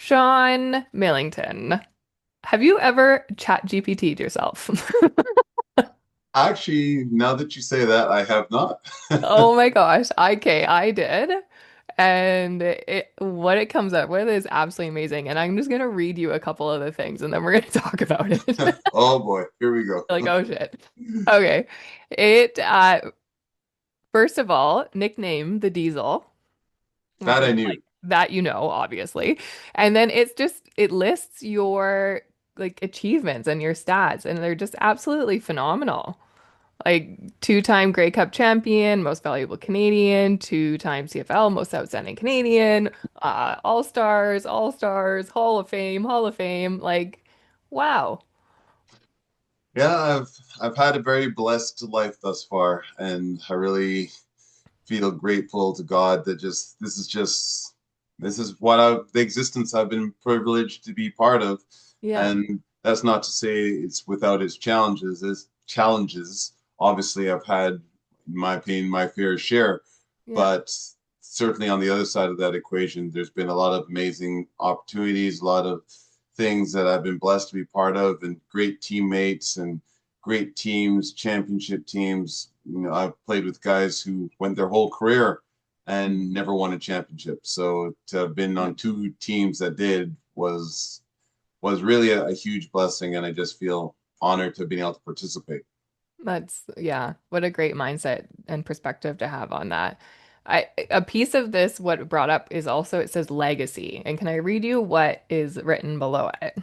Sean Millington, have you ever chat GPT'd yourself? Actually, now that you say that, I have not. Oh my gosh, I did. And what it comes up with is absolutely amazing. And I'm just gonna read you a couple of the things and then we're gonna talk about it. Oh boy, here we go. Like, oh shit. Okay. It first of all, nickname the Diesel, which That I is knew. like that obviously. And then it lists your like achievements and your stats, and they're just absolutely phenomenal. Like two-time Grey Cup champion, most valuable Canadian, two-time CFL, most outstanding Canadian, all stars, Hall of Fame. Like, wow. Yeah, I've had a very blessed life thus far, and I really feel grateful to God that this is what the existence I've been privileged to be part of. Yeah. And that's not to say it's without its challenges. Its challenges, obviously, I've had, in my opinion, my fair share, Yeah. but certainly on the other side of that equation, there's been a lot of amazing opportunities, a lot of things that I've been blessed to be part of, and great teammates and great teams, championship teams. You know, I've played with guys who went their whole career and never won a championship. So to have been Yeah. on two teams that did was really a huge blessing, and I just feel honored to have been able to participate. Yeah, what a great mindset and perspective to have on that. A piece of this, what it brought up is also it says legacy. And can I read you what is written below it?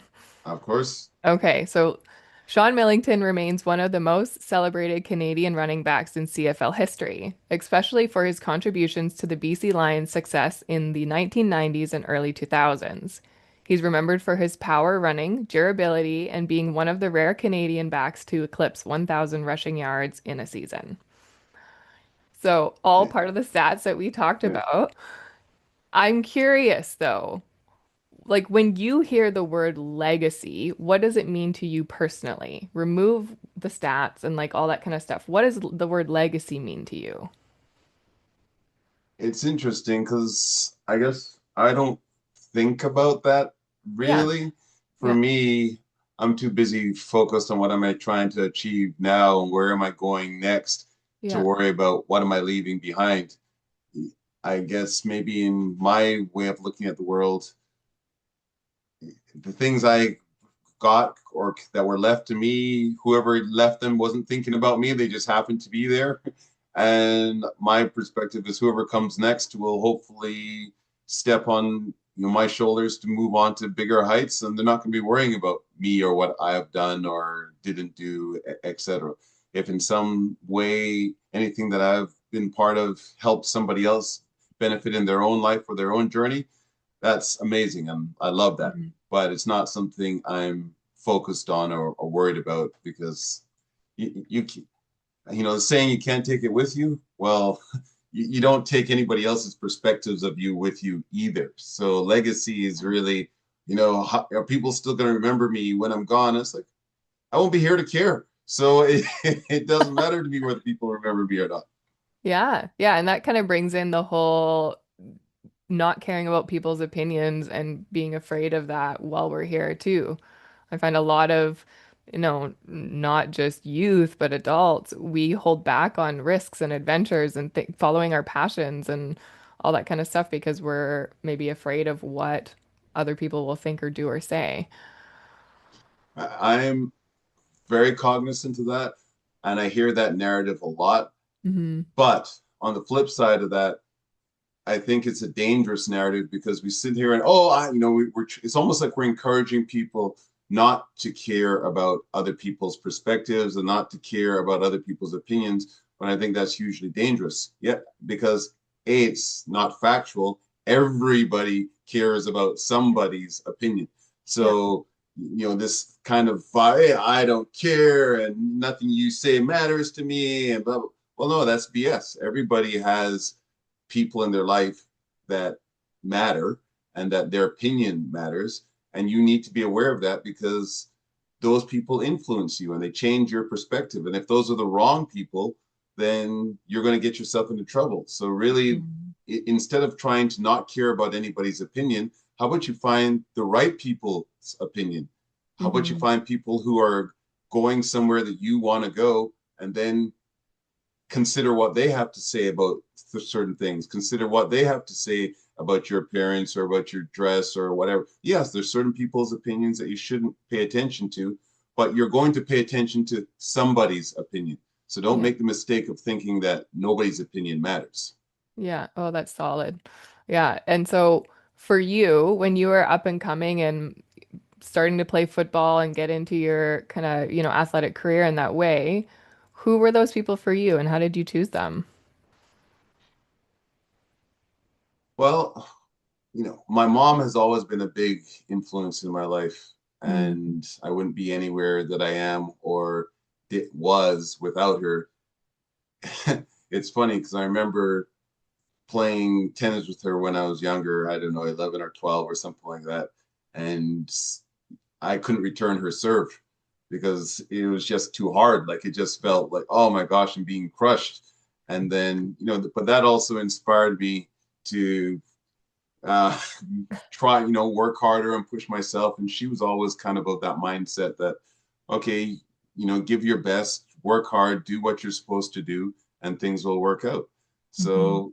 Of course, Okay, so Sean Millington remains one of the most celebrated Canadian running backs in CFL history, especially for his contributions to the BC Lions' success in the 1990s and early 2000s. He's remembered for his power running, durability, and being one of the rare Canadian backs to eclipse 1,000 rushing yards in a season. So, all yeah, part of the stats that we talked yeah. about. I'm curious though, like when you hear the word legacy, what does it mean to you personally? Remove the stats and like all that kind of stuff. What does the word legacy mean to you? It's interesting because I guess I don't think about that Yeah, really. For yeah, me, I'm too busy focused on what am I trying to achieve now and where am I going next to yeah, worry about what am I leaving behind. I guess maybe in my way of looking at the world, the things I got or that were left to me, whoever left them wasn't thinking about me. They just happened to be there. And my perspective is whoever comes next will hopefully step on my shoulders to move on to bigger heights, and they're not going to be worrying about me or what I have done or didn't do, etc. If in some way anything that I've been part of helped somebody else benefit in their own life or their own journey, that's amazing, and I love that. mhm. But it's not something I'm focused on or worried about because you the saying you can't take it with you. Well, you don't take anybody else's perspectives of you with you either. So legacy is really, are people still going to remember me when I'm gone? It's like I won't be here to care. So it doesn't matter to me whether people remember me or not. Yeah, yeah, and that kind of brings in the whole not caring about people's opinions and being afraid of that while we're here too. I find a lot of, not just youth, but adults, we hold back on risks and adventures and th following our passions and all that kind of stuff because we're maybe afraid of what other people will think or do or say. I'm very cognizant of that, and I hear that narrative a lot. Hmm. But on the flip side of that, I think it's a dangerous narrative because we sit here and it's almost like we're encouraging people not to care about other people's perspectives and not to care about other people's opinions. But I think that's hugely dangerous. Yeah, because it's not factual. Everybody cares about somebody's opinion. Yeah. So this kind of hey, I don't care and nothing you say matters to me and blah, blah. Well, no, that's BS. Everybody has people in their life that matter and that their opinion matters. And you need to be aware of that because those people influence you and they change your perspective. And if those are the wrong people, then you're going to get yourself into trouble. So, really, Mhm. instead of trying to not care about anybody's opinion, How about you find the right people's opinion? How about you Hmm. find people who are going somewhere that you want to go, and then consider what they have to say about certain things. Consider what they have to say about your appearance or about your dress or whatever. Yes, there's certain people's opinions that you shouldn't pay attention to, but you're going to pay attention to somebody's opinion. So don't Yeah. make the mistake of thinking that nobody's opinion matters. Yeah. Oh, that's solid. Yeah. And so for you, when you were up and coming and starting to play football and get into your kind of, athletic career in that way, who were those people for you and how did you choose them? Well, my mom has always been a big influence in my life, Mm. and I wouldn't be anywhere that I am or it was without her. It's funny because I remember playing tennis with her when I was younger. I don't know, 11 or 12 or something like that. And I couldn't return her serve because it was just too hard. Like it just felt like, oh my gosh, I'm being crushed. And then, but that also inspired me to uh, try, work harder and push myself. And she was always kind of that mindset that, okay, give your best, work hard, do what you're supposed to do, and things will work out. Hmm. So,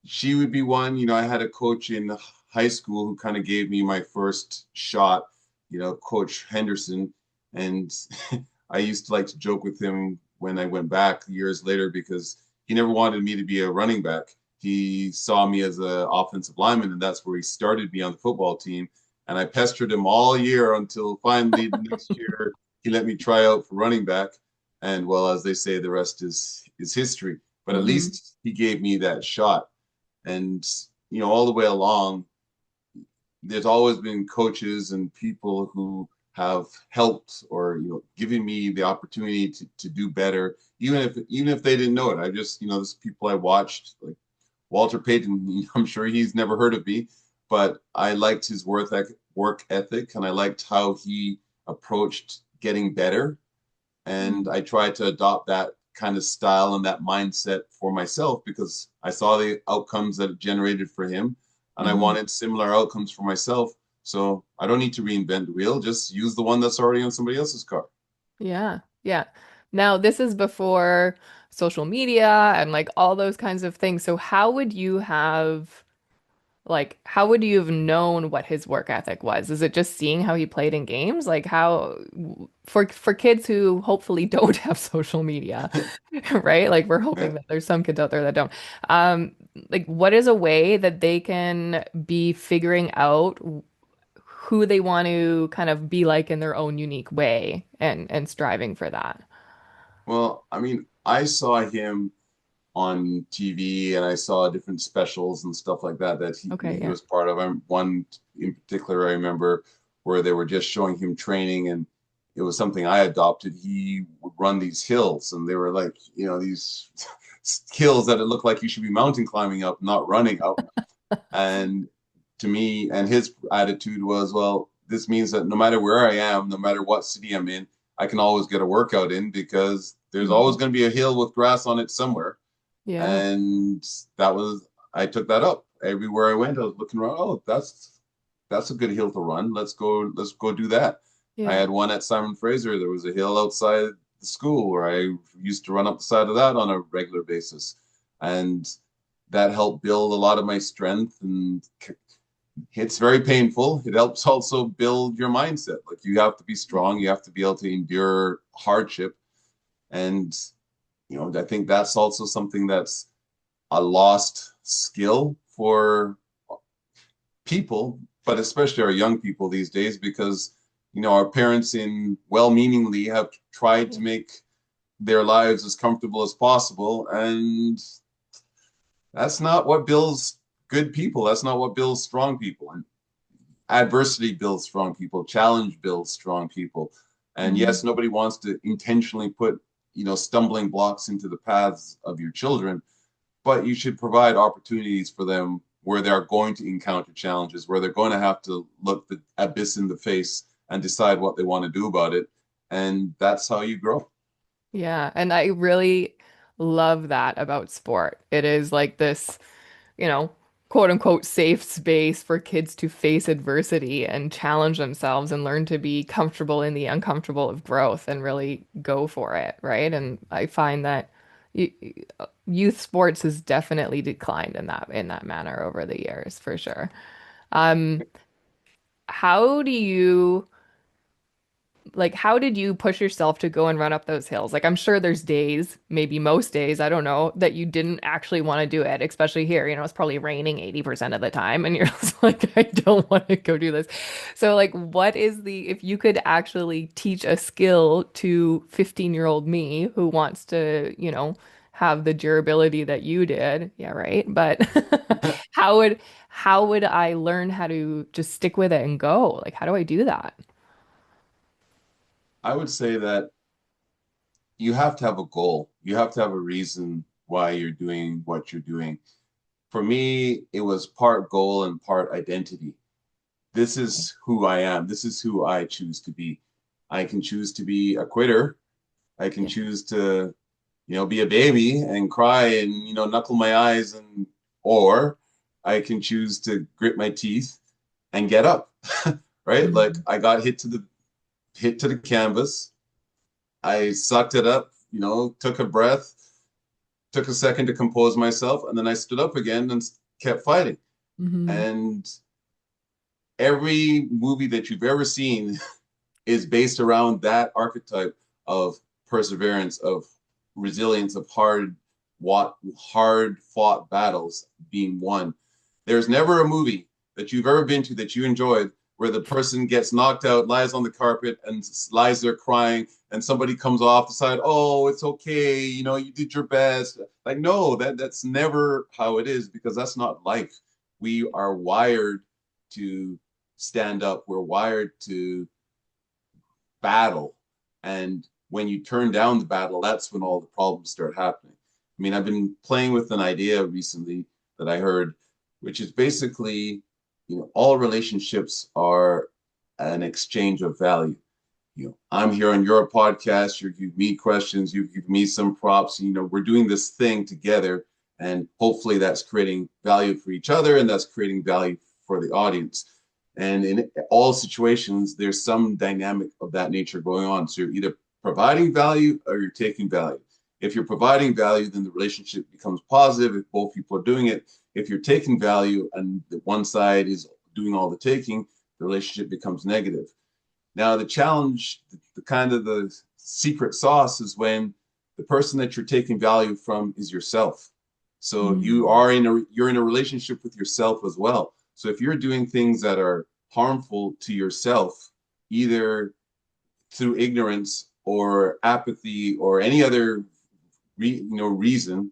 she would be one. I had a coach in high school who kind of gave me my first shot, Coach Henderson. And I used to like to joke with him when I went back years later because he never wanted me to be a running back. He saw me as an offensive lineman, and that's where he started me on the football team. And I pestered him all year until finally the next year he let me try out for running back. And well, as they say, the rest is history. But at Hmm. least he gave me that shot. And, all the way along, there's always been coaches and people who have helped or, given me the opportunity to do better, even if they didn't know it. I just, there's people I watched, like Walter Payton. I'm sure he's never heard of me, but I liked his work ethic and I liked how he approached getting better, and I tried to adopt that kind of style and that mindset for myself because I saw the outcomes that it generated for him, and I Hmm. wanted similar outcomes for myself. So I don't need to reinvent the wheel, just use the one that's already on somebody else's car. Yeah. Yeah. Now, this is before social media and like all those kinds of things. So how would you have known what his work ethic was? Is it just seeing how he played in games? Like how for kids who hopefully don't have social media, right? Like we're hoping that there's some kids out there that don't. Um, like what is a way that they can be figuring out who they want to kind of be like in their own unique way and striving for that? Well, I mean, I saw him on TV and I saw different specials and stuff like that that he, Okay, he yeah. was part of. One in particular I remember where they were just showing him training, and it was something I adopted. He would run these hills, and they were like, these hills that it looked like you should be mountain climbing up, not running up. And to me, and his attitude was, well, this means that no matter where I am, no matter what city I'm in, I can always get a workout in because there's Mhm. always going to be a hill with grass on it somewhere. Yeah. And I took that up everywhere I went. I was looking around. Oh, that's a good hill to run. Let's go do that. I Yeah. had one at Simon Fraser. There was a hill outside the school where I used to run up the side of that on a regular basis. And that helped build a lot of my strength, and it's very painful. It helps also build your mindset. Like you have to be strong, you have to be able to endure hardship. And I think that's also something that's a lost skill for people, but especially our young people these days, because our parents, in well-meaningly, have tried to Yeah. make their lives as comfortable as possible, and that's not what builds good people. That's not what builds strong people. And adversity builds strong people. Challenge builds strong people. And Mhm. yes, nobody wants to intentionally put stumbling blocks into the paths of your children, but you should provide opportunities for them where they're going to encounter challenges, where they're going to have to look the abyss in the face and decide what they want to do about it. And that's how you grow. Yeah, and I really love that about sport. It is like this, you know, quote unquote safe space for kids to face adversity and challenge themselves and learn to be comfortable in the uncomfortable of growth and really go for it, right? And I find that y- youth sports has definitely declined in that manner over the years, for sure. Um, how do you like how did you push yourself to go and run up those hills? Like I'm sure there's days, maybe most days, I don't know, that you didn't actually want to do it, especially here. You know, it's probably raining 80% of the time and you're just like, I don't want to go do this. So like what is the if you could actually teach a skill to 15-year-old me who wants to, you know, have the durability that you did. Yeah, right. But how would how would I learn how to just stick with it and go? Like how do I do that? I would say that you have to have a goal. You have to have a reason why you're doing what you're doing. For me, it was part goal and part identity. This is who I am. This is who I choose to be. I can choose to be a quitter. I can Yeah. choose to, be a baby and cry and, knuckle my eyes or I can choose to grit my teeth and get up, right? Like Mhm. I got hit to the canvas. I sucked it up, took a breath, took a second to compose myself, and then I stood up again and kept fighting. Mhm. And every movie that you've ever seen is based around that archetype of perseverance, of resilience, of hard fought battles being won. There's never a movie that you've ever been to that you enjoyed where the person gets knocked out, lies on the carpet, and lies there crying, and somebody comes off the side. Oh, it's okay. You did your best. Like, no, that's never how it is because that's not life. We are wired to stand up. We're wired to battle. And when you turn down the battle, that's when all the problems start happening. I mean, I've been playing with an idea recently that I heard, which is basically, all relationships are an exchange of value. I'm here on your podcast, you give me questions, you give me some props, we're doing this thing together. And hopefully that's creating value for each other and that's creating value for the audience. And in all situations, there's some dynamic of that nature going on. So you're either providing value or you're taking value. If you're providing value, then the relationship becomes positive if both people are doing it. If you're taking value and the one side is doing all the taking, the relationship becomes negative. Now, the challenge, the kind of the secret sauce is when the person that you're taking value from is yourself. So Mm. you're in a relationship with yourself as well. So if you're doing things that are harmful to yourself, either through ignorance or apathy or any other reason,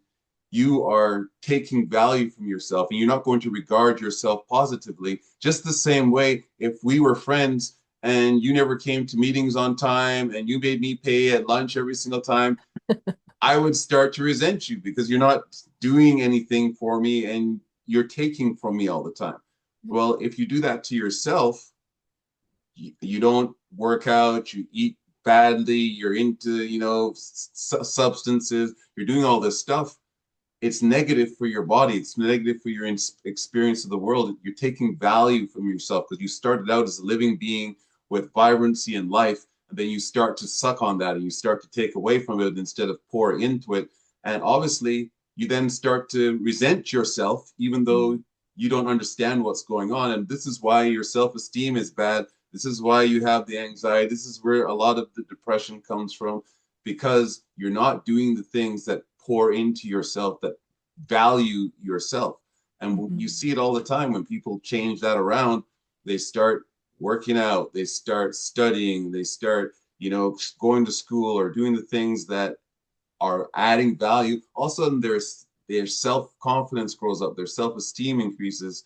you are taking value from yourself and you're not going to regard yourself positively. Just the same way, if we were friends and you never came to meetings on time and you made me pay at lunch every single time, I would start to resent you because you're not doing anything for me and you're taking from me all the time. Well, if you do that to yourself, you don't work out, you eat badly, you're into, substances, you're doing all this stuff. It's negative for your body. It's negative for your experience of the world. You're taking value from yourself because you started out as a living being with vibrancy and life. And then you start to suck on that and you start to take away from it instead of pour into it. And obviously, you then start to resent yourself, even though you don't understand what's going on. And this is why your self esteem is bad. This is why you have the anxiety. This is where a lot of the depression comes from because you're not doing the things that pour into yourself, that value yourself. And you Mhm. see it all the time when people change that around. They start working out, they start studying, they start, going to school or doing the things that are adding value. All of a sudden, their self confidence grows up, their self esteem increases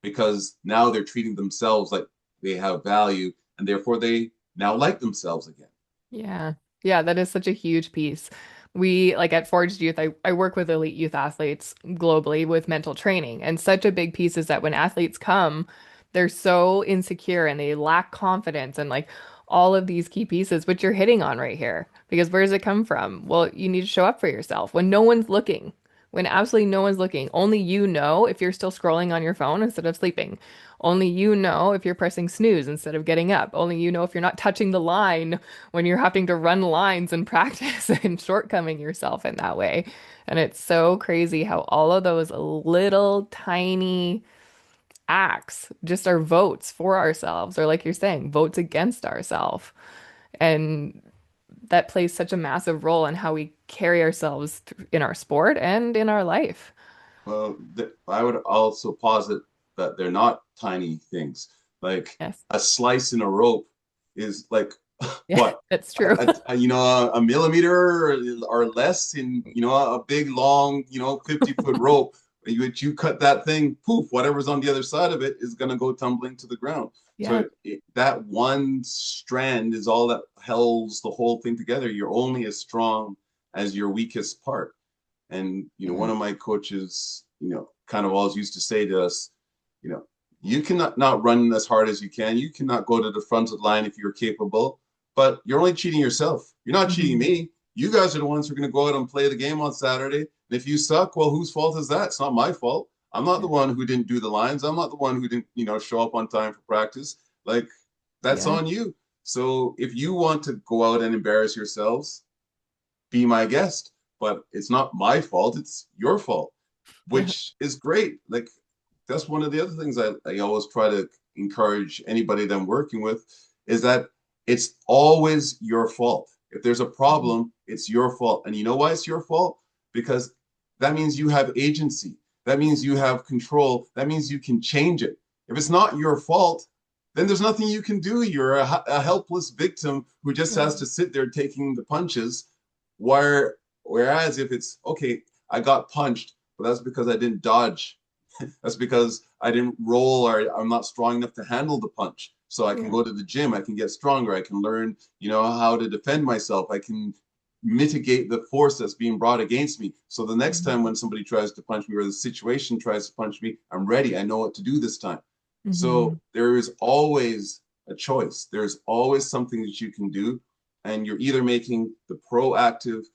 because now they're treating themselves like they have value, and therefore they now like themselves again. Yeah. Yeah, that is such a huge piece. We, like at Forged Youth, I work with elite youth athletes globally with mental training. And such a big piece is that when athletes come, they're so insecure and they lack confidence and like all of these key pieces, which you're hitting on right here. Because where does it come from? Well, you need to show up for yourself when no one's looking. when absolutely no one's looking. Only you know if you're still scrolling on your phone instead of sleeping. Only you know if you're pressing snooze instead of getting up. Only you know if you're not touching the line when you're having to run lines and practice and shortcoming yourself in that way. And it's so crazy how all of those little tiny acts just are votes for ourselves, or like you're saying, votes against ourselves. And that plays such a massive role in how we carry ourselves in our sport and in our life. Well, I would also posit that they're not tiny things. Like Yes. a slice in a rope is like Yeah, what that's true. a millimeter or less in a big long 50-foot rope. You cut that thing, poof, whatever's on the other side of it is going to go tumbling to the ground. Yeah. So that one strand is all that holds the whole thing together. You're only as strong as your weakest part. And Yeah. one of my coaches, kind of always used to say to us, you know, you cannot not run as hard as you can. You cannot go to the front of the line if you're capable, but you're only cheating yourself. You're not cheating Hmm. me. You guys are the ones who are going to go out and play the game on Saturday. And if you suck, well, whose fault is that? It's not my fault. I'm not the Yeah. one who didn't do the lines. I'm not the one who didn't, show up on time for practice. Like that's Yeah. on you. So if you want to go out and embarrass yourselves, be my guest, but it's not my fault. It's your fault, Yeah. which is great. Like that's one of the other things I always try to encourage anybody that I'm working with is that it's always your fault. If there's a Mhm. problem, it's your fault. And you know why it's your fault? Because that means you have agency. That means you have control. That means you can change it. If it's not your fault, then there's nothing you can do. You're a helpless victim who just Yeah. has to sit there taking the punches. Whereas if it's okay, I got punched, but that's because I didn't dodge. That's because I didn't roll or I'm not strong enough to handle the punch. So I can Yeah. go to the gym, I can get stronger, I can learn, how to defend myself. I can mitigate the force that's being brought against me. So the next time Mhm. when somebody tries to punch me or the situation tries to punch me, I'm ready. I know what to do this time. So Mhm. there is always a choice. There's always something that you can do. And you're either making the proactive,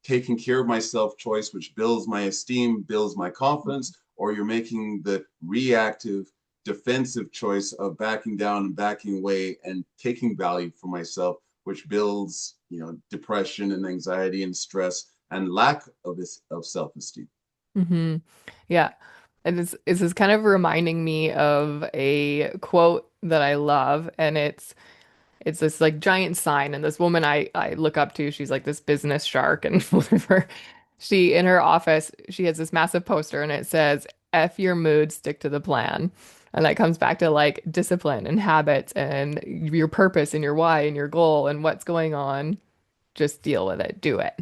taking care of myself choice, which builds my esteem, builds my confidence, or you're making the reactive, defensive choice of backing down and backing away and taking value for myself, which builds, depression and anxiety and stress and lack of self-esteem. Hmm. Yeah. And this is kind of reminding me of a quote that I love, and it's this like giant sign, and this woman I look up to, she's like this business shark and whatever. She in her office, she has this massive poster and it says, F your mood, stick to the plan. And that comes back to like discipline and habits and your purpose and your why and your goal and what's going on. Just deal with it. Do it.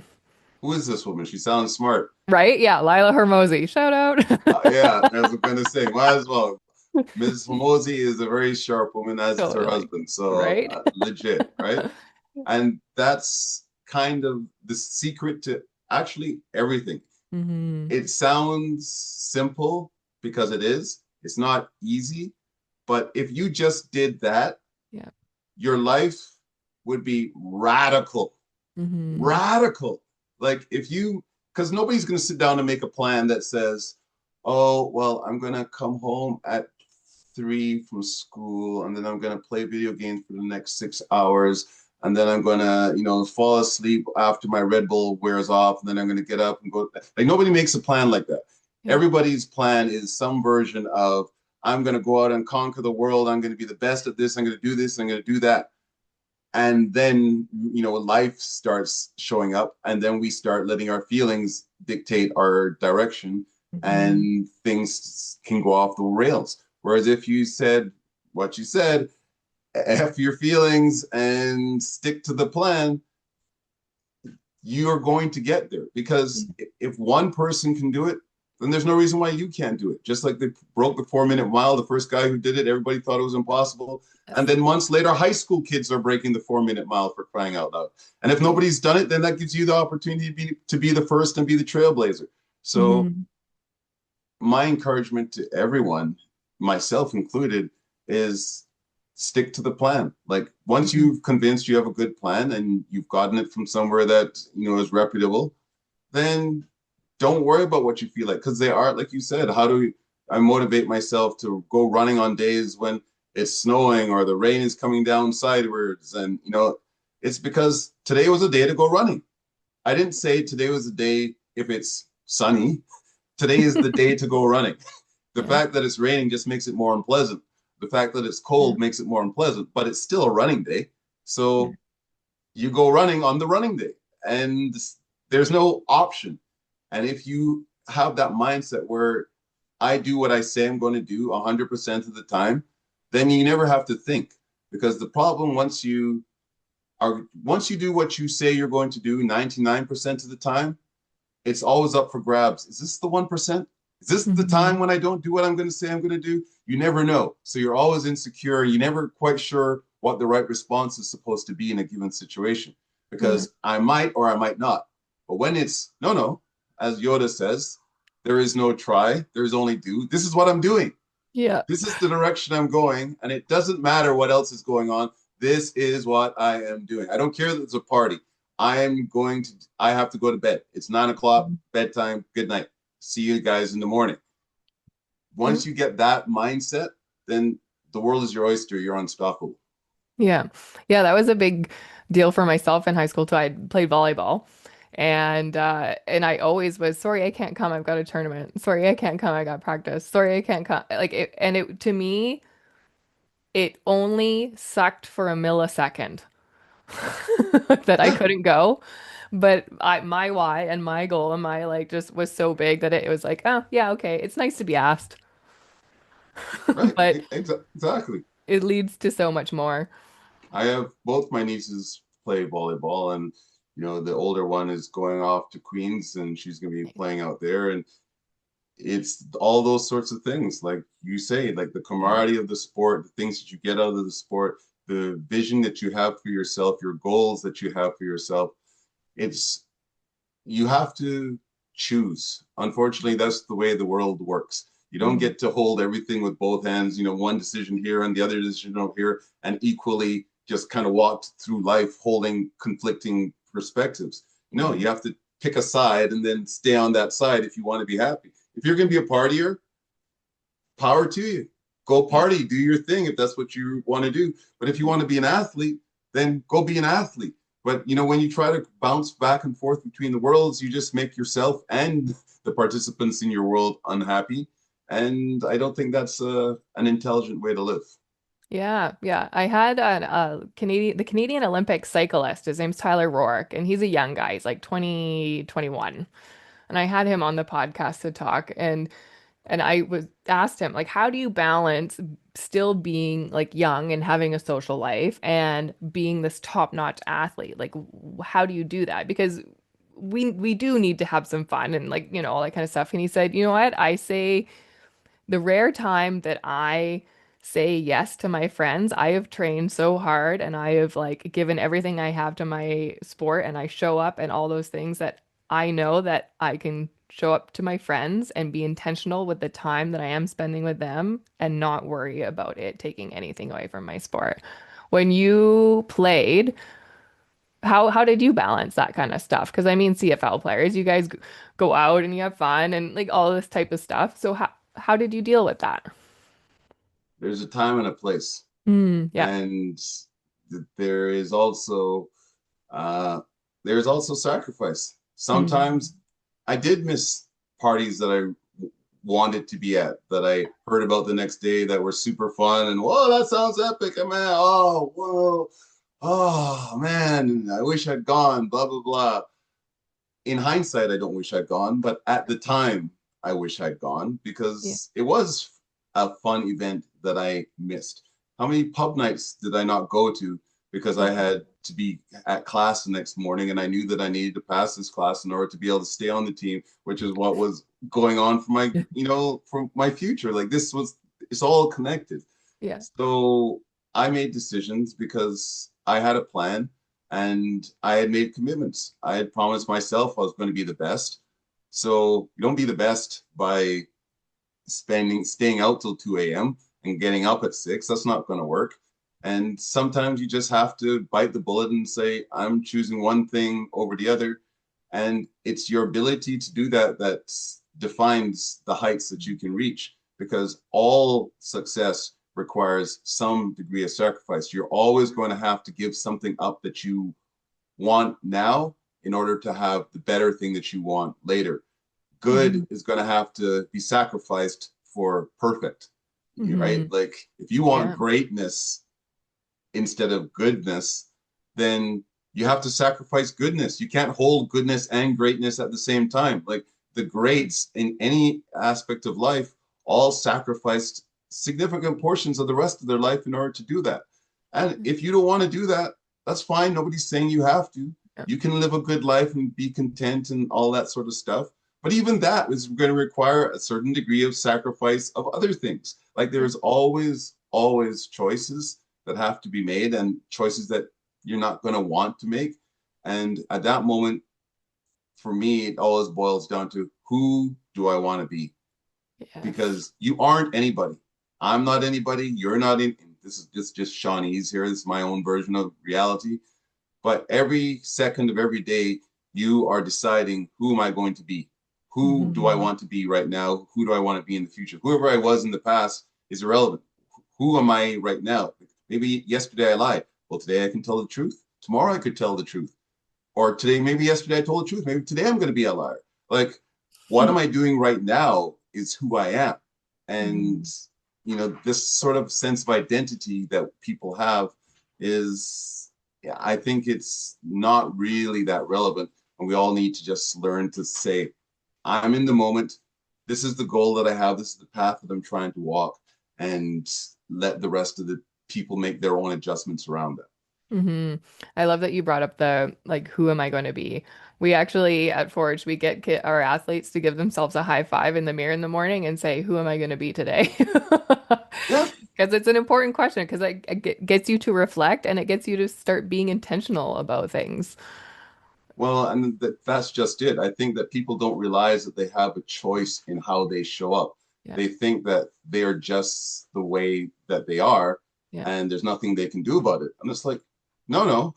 Who is this woman? She sounds smart. Right? Yeah, Lila Hermosi. Shout out. Yeah, as I'm going to say, might as well. Ms. Hormozy is a very sharp woman, as is her Totally. husband. So Right? legit, right? And that's kind of the secret to actually everything. Hmm. It sounds simple because it is. It's not easy, but if you just did that, Yeah. your life would be radical. Hmm. Radical. Like if you, because nobody's going to sit down and make a plan that says, oh, well, I'm going to come home at 3 from school and then I'm going to play video games for the next 6 hours. And then I'm going to, fall asleep after my Red Bull wears off. And then I'm going to get up and go. Like nobody makes a plan like that. Yeah. Everybody's plan is some version of, I'm going to go out and conquer the world. I'm going to be the best at this. I'm going to do this. I'm going to do that. And then life starts showing up and then we start letting our feelings dictate our direction Hmm. and things can go off the rails. Whereas if you said what you said, f your feelings and stick to the plan, you are going to get there because if one person can do it, then there's no reason why you can't do it. Just like they broke the 4 minute mile, the first guy who did it, everybody thought it was impossible. And Yes. then months later, high school kids are breaking the 4 minute mile for crying out loud. And if Yeah. nobody's done it, then that gives you the opportunity to be the first and be the trailblazer. So Hmm. my encouragement to everyone, myself included, is stick to the plan. Like once Hmm. you've convinced you have a good plan and you've gotten it from somewhere that is reputable, then don't worry about what you feel like because they are, like you said, how do I motivate myself to go running on days when it's snowing or the rain is coming down sideways? And, it's because today was a day to go running. I didn't say today was a day if it's sunny. Today is the day to go running. The Yeah. fact that it's raining just makes it more unpleasant. The fact that it's Yeah. cold makes it more unpleasant, but it's still a running day. Yeah. So you go running on the running day, and there's no option. And if you have that mindset where I do what I say I'm going to do 100% of the time, then you never have to think. Because the problem once you do what you say you're going to do 99% of the time, it's always up for grabs. Is this the 1%? Is this the Mhm. time when I don't do what I'm going to say I'm going to do? You never know. So you're always insecure. You're never quite sure what the right response is supposed to be in a given situation Yeah. because I might or I might not. But when it's no, no, as Yoda says, there is no try, there's only do. This is what I'm doing. Yeah. This is the direction I'm going, and it doesn't matter what else is going on. This is what I am doing. I don't care that it's a party. I have to go to bed. It's 9 o'clock, bedtime, good night. See you guys in the morning. Yeah. Once you get that mindset, then the world is your oyster. You're unstoppable. Yeah. Yeah, that was a big deal for myself in high school too. I played volleyball. And I always was, sorry, I can't come. I've got a tournament. Sorry, I can't come. I got practice. Sorry, I can't come. Like it, and it to me, it only sucked for a millisecond that I Yeah, couldn't go. But my why and my goal and my like just was so big that it was like, oh yeah, okay. It's nice to be asked. right. But Exactly. it leads to so much more. I have both my nieces play volleyball, and the older one is going off to Queens, and she's going to be playing out there. And it's all those sorts of things, like you say, like the Yeah. camaraderie of the sport, the things that you get out of the sport, the vision that you have for yourself, your goals that you have for yourself. It's you have to choose. Unfortunately, that's the way the world works. You don't Yeah. get to hold everything with both hands, one decision here and the other decision over here, and equally just kind of walk through life holding conflicting perspectives. No, Yeah. you have to pick a side and then stay on that side if you want to be happy. If you're going to be a partier, power to you. Go Yeah. party, do your thing if that's what you want to do. But if you Yeah. want to be an athlete, then go be an athlete. But when you try to bounce back and forth between the worlds, you just make yourself and the participants in your world unhappy. And I don't think that's an intelligent way to live. Yeah, yeah. I had the Canadian Olympic cyclist. His name's Tyler Rourke, and he's a young guy. He's like 20, 21. And I had him on the podcast to talk, and I was asked him like, how do you balance still being like young and having a social life and being this top-notch athlete? Like, how do you do that? Because we do need to have some fun and like, all that kind of stuff. And he said, you know what? I say the rare time that I say yes to my friends, I have trained so hard and I have like given everything I have to my sport and I show up and all those things that I know that I can show up to my friends and be intentional with the time that I am spending with them and not worry about it taking anything away from my sport. When you played, how did you balance that kind of stuff? Because I mean, CFL players, you guys go out and you have fun and like all this type of stuff. So how did you deal with that? There's a time and a place. Yeah. And there is also uh, there's also sacrifice. Mm. Sometimes I did miss parties that I wanted to be at that I heard about the next day that were super fun and whoa, that sounds epic, and man, oh whoa, oh man, I wish I'd gone, blah blah blah. In hindsight, I don't wish I'd gone, but at the time, I wish I'd gone Yeah. because it was a fun event that I missed. How many pub nights did I not go to because I Yeah. had to be at class the next morning and I knew that I needed to pass this class in order to be able to stay on the team, which is what was going on for for my future. Like it's all connected. Yeah. So I made decisions because I had a plan and I had made commitments. I had promised myself I was going to be the best. So you don't be the best by staying out till 2 a.m. and getting up at 6. That's not going to work. And sometimes you just have to bite the bullet and say, I'm choosing one thing over the other. And it's your ability to do that that defines the heights that you can reach, because all success requires some degree of sacrifice. You're always going to have to give something up that you want now in order to have the better thing that you want later. Good Hmm. is going to have to be sacrificed for perfect, right? Hmm. Like if you want Yeah. greatness instead of goodness, then you have to sacrifice goodness. You can't hold goodness and greatness at the same time. Like the greats in any aspect of life all sacrificed significant portions of the rest of their life in order to do that. And if you don't want to do that, that's fine. Nobody's saying you have to. Yeah. You can live a good life and be content and all that sort of stuff. But even that is going to require a certain degree of sacrifice of other things. Like Yeah. there's always choices that have to be made, and choices that you're not going to want to make. And at that moment, for me, it always boils down to, who do I want to be? Yes. Because you aren't anybody. I'm not anybody. You're not in. This is just Shawnee's here. This is my own version of reality. But every second of every day, you are deciding, who am I going to be? Who do I Hmm. want to be right now? Who do I want to be in the future? Whoever I was in the past is irrelevant. Who am I right now? Maybe yesterday I lied. Well, today I can tell the truth. Tomorrow I could tell the truth. Or today, maybe yesterday I told the truth. Maybe today I'm going to be a liar. Like, what am I doing right now is who I am. And, Hmm. this sort of sense of identity that people have is, yeah, I think it's not really that relevant. And we all need to just learn to say, I'm in the moment. This is the goal that I have. This is the path that I'm trying to walk, and let the rest of the people make their own adjustments around that. Hmm. I love that you brought up the like, who am I going to be? We actually at Forge, we get our athletes to give themselves a high five in the mirror in the morning and say, who am I going to be today? Yeah. Because it's an important question because it gets you to reflect and it gets you to start being intentional about things. Well, and that's just it. I think that people don't realize that they have a choice in how they show up. Yeah. They think that they are just the way that they are, Yeah. and there's nothing they can do about it. And it's like, no, no,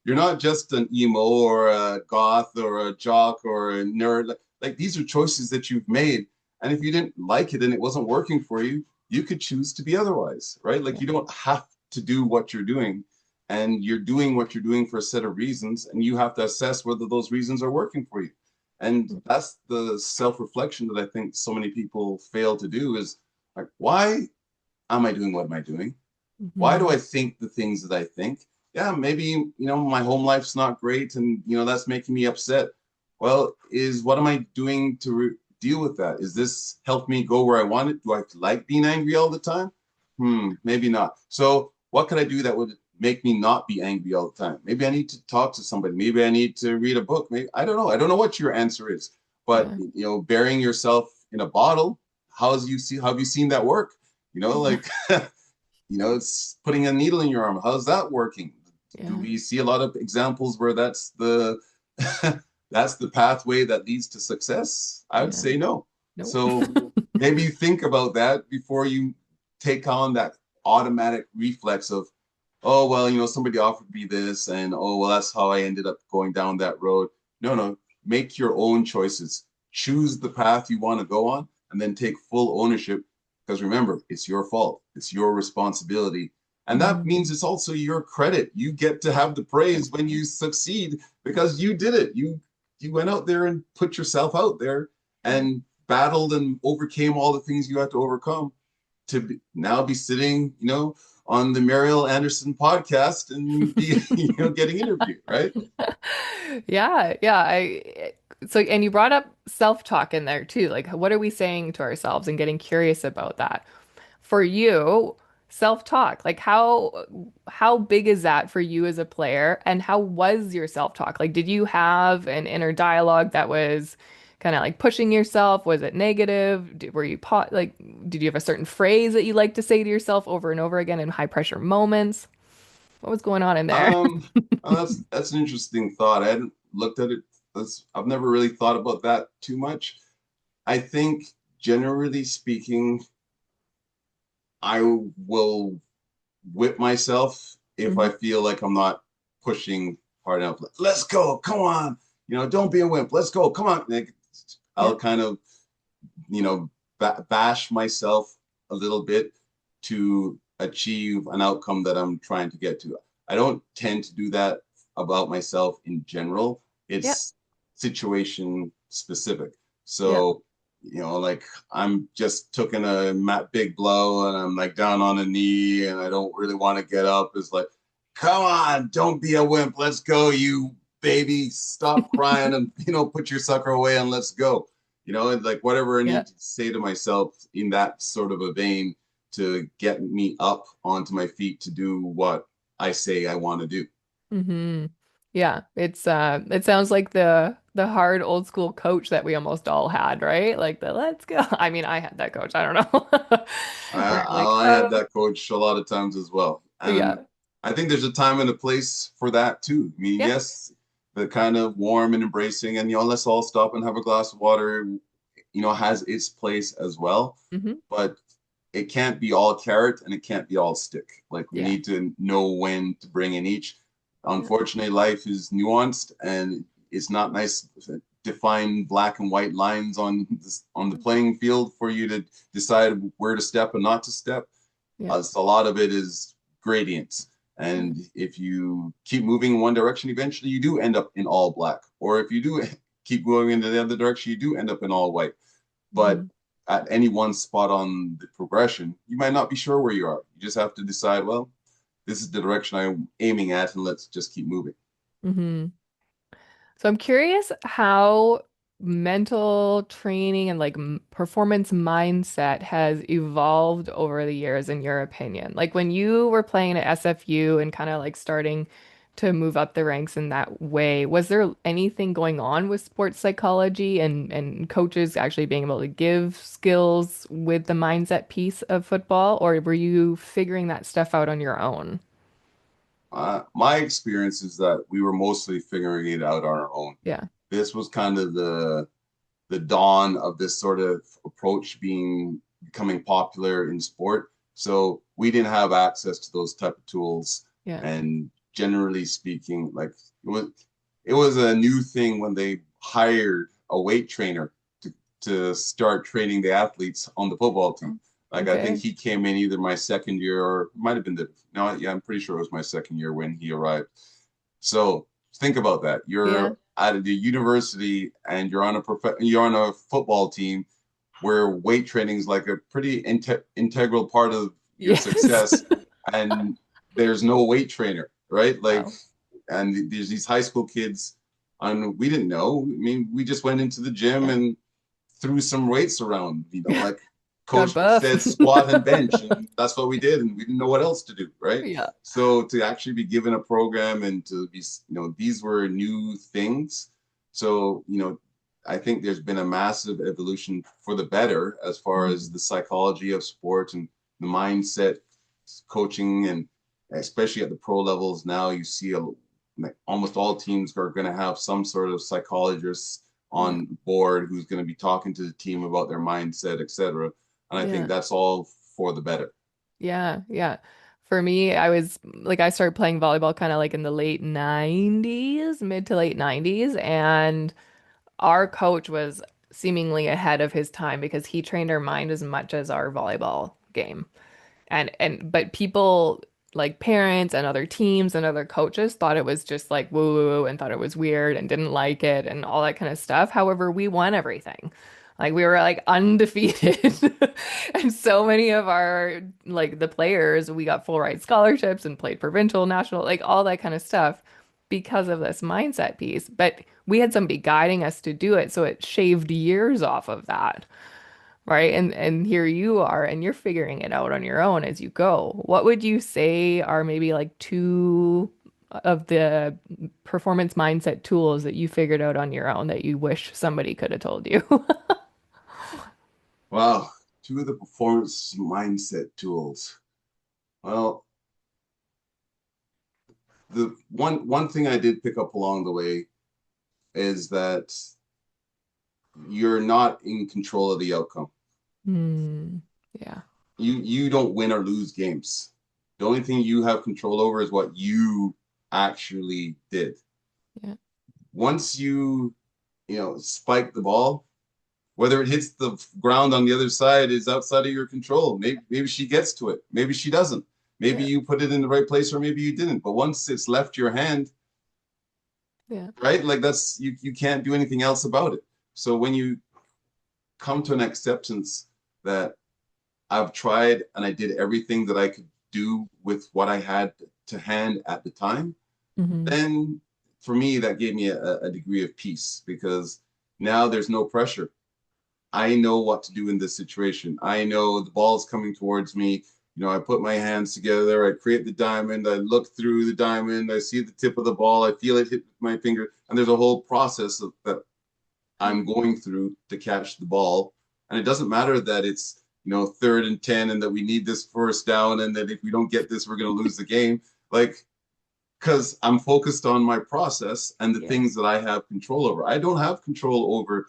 you're not just an emo or a goth or a jock or a nerd. Like these are choices that you've made. And if you didn't like it and it wasn't working for you, you could choose to be otherwise, right? Like Yeah. you don't have to do what you're doing, and you're doing what you're doing for a set of reasons, and you have to assess whether those reasons are working for you. And that's the self-reflection that I think so many people fail to do, is like, why am I doing what am I doing? Why do Hmm. I think the things that I think? Yeah, maybe, my home life's not great, and that's making me upset. Well, is what am I doing to deal with that? Is this help me go where I want it? Do I like being angry all the time? Maybe not. So what could I do that would make me not be angry all the time? Maybe I need to talk to somebody. Maybe I need to read a book. Maybe I don't know. I don't know what your answer is. But Yeah. burying yourself in a bottle, how have you seen that work? Like it's putting a needle in your arm. How's that working? Do Yeah. we see a lot of examples where that's the that's the pathway that leads to success? I would Yeah. say no. Nope. So maybe think about that before you take on that automatic reflex of, oh well, somebody offered me this, and oh well, that's how I ended up going down that road. No, no, make your own choices. Choose the path you want to go on, and then take full ownership. Because remember, it's your fault. It's your responsibility. And that Hmm. means it's also your credit. You get to have the praise when you succeed, because you did it. You went out there and put yourself out there Yeah. and battled and overcame all the things you had to overcome to now be sitting, on the Mariel Anderson podcast and be, getting interviewed, right? Yeah, yeah. So and you brought up self-talk in there too. Like what are we saying to ourselves and getting curious about that. For you, self-talk, like how big is that for you as a player and how was your self-talk? Like did you have an inner dialogue that was kind of like pushing yourself? Was it negative? Were you like did you have a certain phrase that you like to say to yourself over and over again in high pressure moments? What was going on in there? Um, that's an interesting thought. I hadn't looked at it. I've never really thought about that too much. I think generally speaking, I will whip myself if I Hmm. feel like I'm not pushing hard enough. Let's go, come on. don't be a wimp. Let's go. Come on. Like, Yeah. I'll kind of, bash myself a little bit to achieve an outcome that I'm trying to get to. I don't tend to do that about myself in general. Yeah. It's situation specific. Yeah. So, like I'm just taking a big blow and I'm like down on a knee and I don't really want to get up. It's like, come on, don't be a wimp. Let's go, you baby. Stop crying and, put your sucker away and let's go. And like whatever I Yeah. need to say to myself in that sort of a vein to get me up onto my feet to do what I say I want to do. Hmm. Yeah, it sounds like the hard old school coach that we almost all had, right? Like the let's go. I mean, I had that coach. I don't know. Where like, I had that coach a lot of times as well. And yeah. I think there's a time and a place for that too. I mean, Yeah. yes, the kind of warm and embracing and, let's all stop and have a glass of water, has its place as well. Hmm. But it can't be all carrot and it can't be all stick. Like we Yeah. need to know when to bring in each. Yeah. Unfortunately, life is nuanced and it's not nice to define black and white lines on the playing field for you to decide where to step and not to step. Yeah. So a lot of it is gradients. Yeah. And if you keep moving in one direction, eventually you do end up in all black. Or if you do keep going into the other direction, you do end up in all white. But Hmm. at any one spot on the progression, you might not be sure where you are. You just have to decide, well, this is the direction I'm aiming at, and let's just keep moving. Hmm. So I'm curious how mental training and like performance mindset has evolved over the years, in your opinion. Like when you were playing at SFU and kind of like starting to move up the ranks in that way, was there anything going on with sports psychology and coaches actually being able to give skills with the mindset piece of football, or were you figuring that stuff out on your own? My experience is that we were mostly figuring it out on our own. Yeah. This was kind of the dawn of this sort of approach becoming popular in sport. So we didn't have access to those type of tools. Yeah. And generally speaking, like it was a new thing when they hired a weight trainer to start training the athletes on the football team. Oh, Like I think okay. he came in either my second year or might have been the no, yeah, I'm pretty sure it was my second year when he arrived. So think about that. Yeah. You're at the university and you're on a football team where weight training is like a pretty integral part of your Yes. success, and there's no weight trainer, right? Like, Wow. and there's these high school kids, and we didn't know. I mean, we just went into the gym Yeah. and threw some weights around, like Got coach buff. said squat and bench, and that's what we did, and we didn't know what else to do, right? Yeah. So to actually be given a program and to be, these were new things. So, I think there's been a massive evolution for the better as far as Mhm. the psychology of sport and the mindset coaching, and especially at the pro levels now, you see like almost all teams are going to have some sort of psychologist Yeah. on board who's going to be talking to the team about their mindset, etc. And I think Yeah. that's all for the better. Yeah. Yeah. For me, I was like, I started playing volleyball kind of like in the late 90s, mid to late 90s. And our coach was seemingly ahead of his time because he trained our mind as much as our volleyball game. But people like parents and other teams and other coaches thought it was just like woo woo woo and thought it was weird and didn't like it and all that kind of stuff. However, we won everything. Like we were like undefeated. And so many of our like the players, we got full ride scholarships and played provincial, national, like all that kind of stuff because of this mindset piece. But we had somebody guiding us to do it, so it shaved years off of that. Right. And here you are and you're figuring it out on your own as you go. What would you say are maybe like two of the performance mindset tools that you figured out on your own that you wish somebody could have told you? Wow, two of the performance mindset tools. Well, the one thing I did pick up along the way is that you're not in control of the outcome. Hmm. Yeah. You don't win or lose games. The only thing you have control over is what you actually did. Yeah. once you spike the ball, whether it hits the ground on the other side is outside of your control. Maybe she gets to it. Maybe she doesn't. Maybe Yeah. you put it in the right place or maybe you didn't. But once it's left your hand, Yeah. right? Like that's you can't do anything else about it. So when you come to an acceptance that I've tried and I did everything that I could do with what I had to hand at the time, Hmm. then for me that gave me a degree of peace because now there's no pressure. I know what to do in this situation. I know the ball's coming towards me. I put my hands together, I create the diamond, I look through the diamond, I see the tip of the ball, I feel it hit my finger, and there's a whole process that I'm going through to catch the ball. And it doesn't matter that it's 3rd and 10 and that we need this first down and that if we don't get this, we're going to lose the game. Like, because I'm focused on my process and the Yeah. things that I have control over. I don't have control over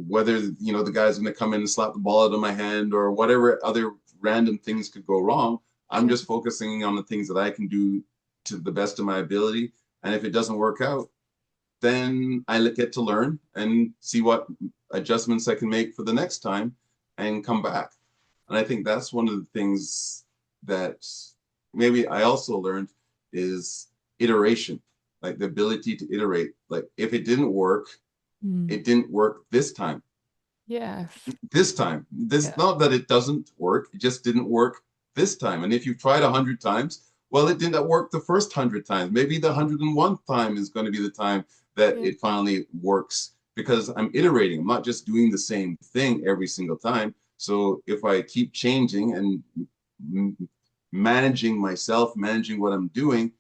whether the guy's going to come in and slap the ball out of my hand or whatever other random things could go wrong. I'm Yeah. just focusing on the things that I can do to the best of my ability. And if it doesn't work out, then I get to learn and see what adjustments I can make for the next time and come back. And I think that's one of the things that maybe I also learned is iteration, like the ability to iterate. Like if it didn't work, Mm. it didn't work this time. Yes. This time, this Yeah. not that it doesn't work, it just didn't work this time. And if you've tried 100 times, well, it didn't work the first 100 times. Maybe the 101st time is going to be the time that Yeah. it finally works because I'm iterating. I'm not just doing the same thing every single time. So if I keep changing and managing myself, managing what I'm doing,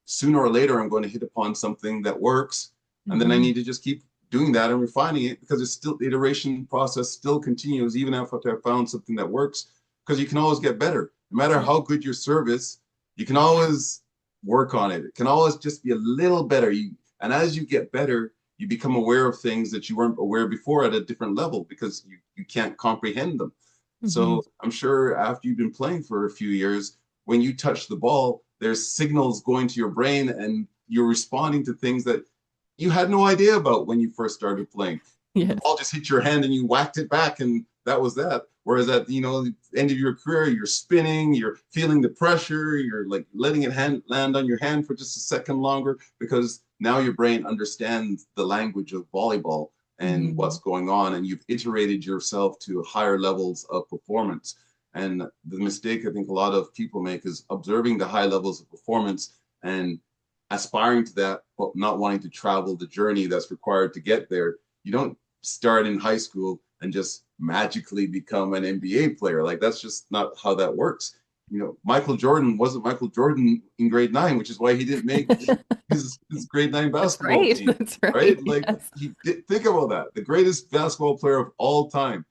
sooner or later I'm going to hit upon something that works. And then I Hmm. need to just keep doing that and refining it because it's still the iteration process still continues even after I found something that works because you can always get better. No matter Yeah. how good your service, you can always work on it. It can always just be a little better. And as you get better, you become aware of things that you weren't aware before at a different level because you can't comprehend them. Hmm. So I'm sure after you've been playing for a few years, when you touch the ball, there's signals going to your brain and you're responding to things that you had no idea about when you first started playing. The Yes. ball just hit your hand and you whacked it back and that was that. Whereas at the end of your career, you're spinning, you're feeling the pressure, you're like letting it land on your hand for just a second longer because now your brain understands the language of volleyball and what's Hmm. going on, and you've iterated yourself to higher levels of performance. And the mistake I think a lot of people make is observing the high levels of performance and aspiring to that, but not wanting to travel the journey that's required to get there. You don't start in high school and just magically become an NBA player. Like that's just not how that works. Michael Jordan wasn't Michael Jordan in grade 9, which is why he didn't make his grade 9 That's basketball right. team, That's right? right. Like Yes. he did, think about that. The greatest basketball player of all time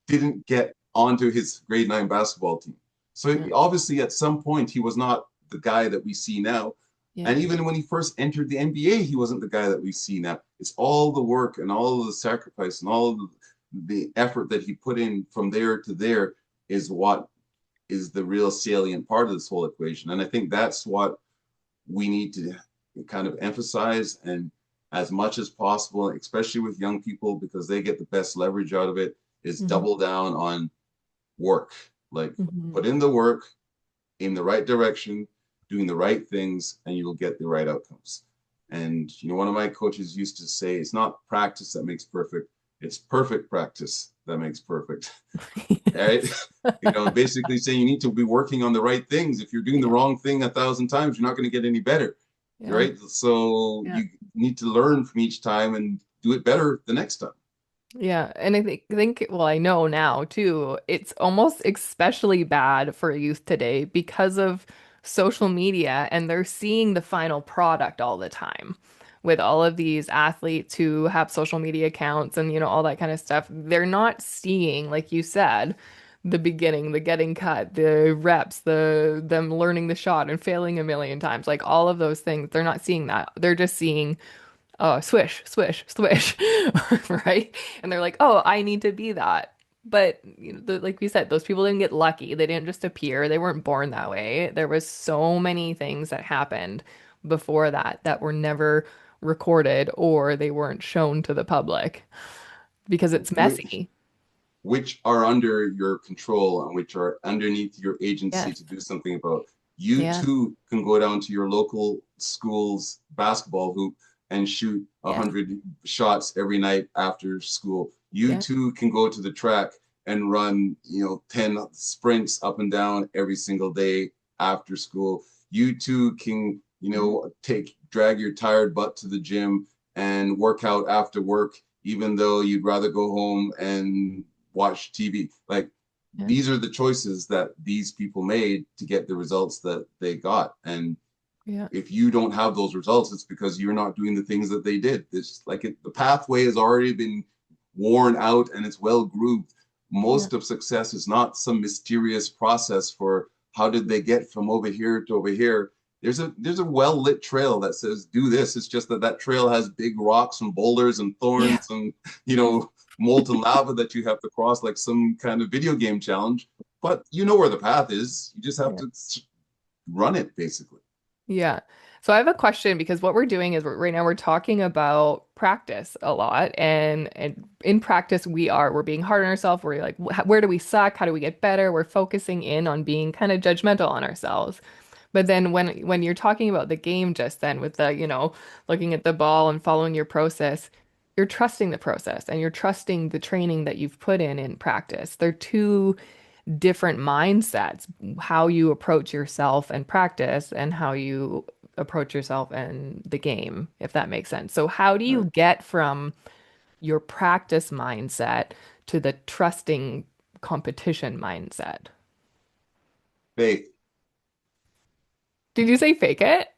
didn't get onto his grade 9 basketball team. So Yeah. obviously, at some point, he was not the guy that we see now. Yeah. And even when he first entered the NBA, he wasn't the guy that we see now. It's all the work and all of the sacrifice and all of the effort that he put in from there to there is what is the real salient part of this whole equation. And I think that's what we need to kind of emphasize and as much as possible, especially with young people, because they get the best leverage out of it, is Hmm. double down on work. Like Hmm. put in the work in the right direction, doing the right things, and you'll get the right outcomes. And one of my coaches used to say, it's not practice that makes perfect, it's perfect practice that makes perfect. Right? Yes. Basically saying you need to be working on the right things. If you're doing the Yeah. wrong thing 1,000 times, you're not going to get any better. Yeah. Right? So Yeah. you need to learn from each time and do it better the next time. Yeah, and I think, well, I know now too, it's almost especially bad for youth today because of social media and they're seeing the final product all the time. With all of these athletes who have social media accounts and all that kind of stuff, they're not seeing, like you said, the beginning, the getting cut, the reps, the them learning the shot and failing a million times, like all of those things. They're not seeing that. They're just seeing swish, swish, swish, right? And they're like, oh, I need to be that. But like we said, those people didn't get lucky. They didn't just appear. They weren't born that way. There was so many things that happened before that that were never recorded or they weren't shown to the public because it's which messy. which are under your control and which are underneath your agency Yes. to do something about. You Yeah. too can go down to your local school's basketball hoop and shoot a Yes. hundred shots every night after school. You Yeah. too can go to the track and run, 10 sprints up and down every single day after school. You too can, Mhm. drag your tired butt to the gym and work out after work, even though you'd rather go home and watch TV. Like, Yeah. these are the choices that these people made to get the results that they got. And Yeah. if you don't have those results, it's because you're not doing the things that they did. It's like the pathway has already been worn out and it's well grooved. Yeah. Most of success is not some mysterious process for how did they get from over here to over here. There's a well lit trail that says do this. It's just that that trail has big rocks and boulders and Yeah. thorns and molten lava that you have to cross like some kind of video game challenge. But you know where the path is. You just have Yeah. to run it basically. Yeah. So I have a question because what we're doing is right now we're talking about practice a lot and in practice we're being hard on ourselves. We're like where do we suck? How do we get better? We're focusing in on being kind of judgmental on ourselves. But then when you're talking about the game just then with looking at the ball and following your process, you're trusting the process and you're trusting the training that you've put in practice. They're two different mindsets, how you approach yourself and practice and how you approach yourself in the game, if that makes sense. So how do you Right. get from your practice mindset to the trusting competition mindset? Faith. Did you say fake it?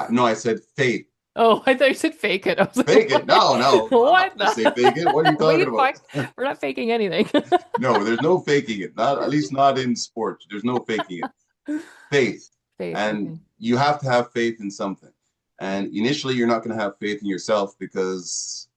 No, I said faith. Oh, I thought you said fake it. I was like, Fake it. what? No, no, I'm not What going to say fake it. What are the? you We talking about? fuck, we're not faking anything. No, there's no faking it. Not at least not in sports. There's no faking it. Faith. Faith, And okay. you have to have faith in something. And initially, you're not going to have faith in yourself because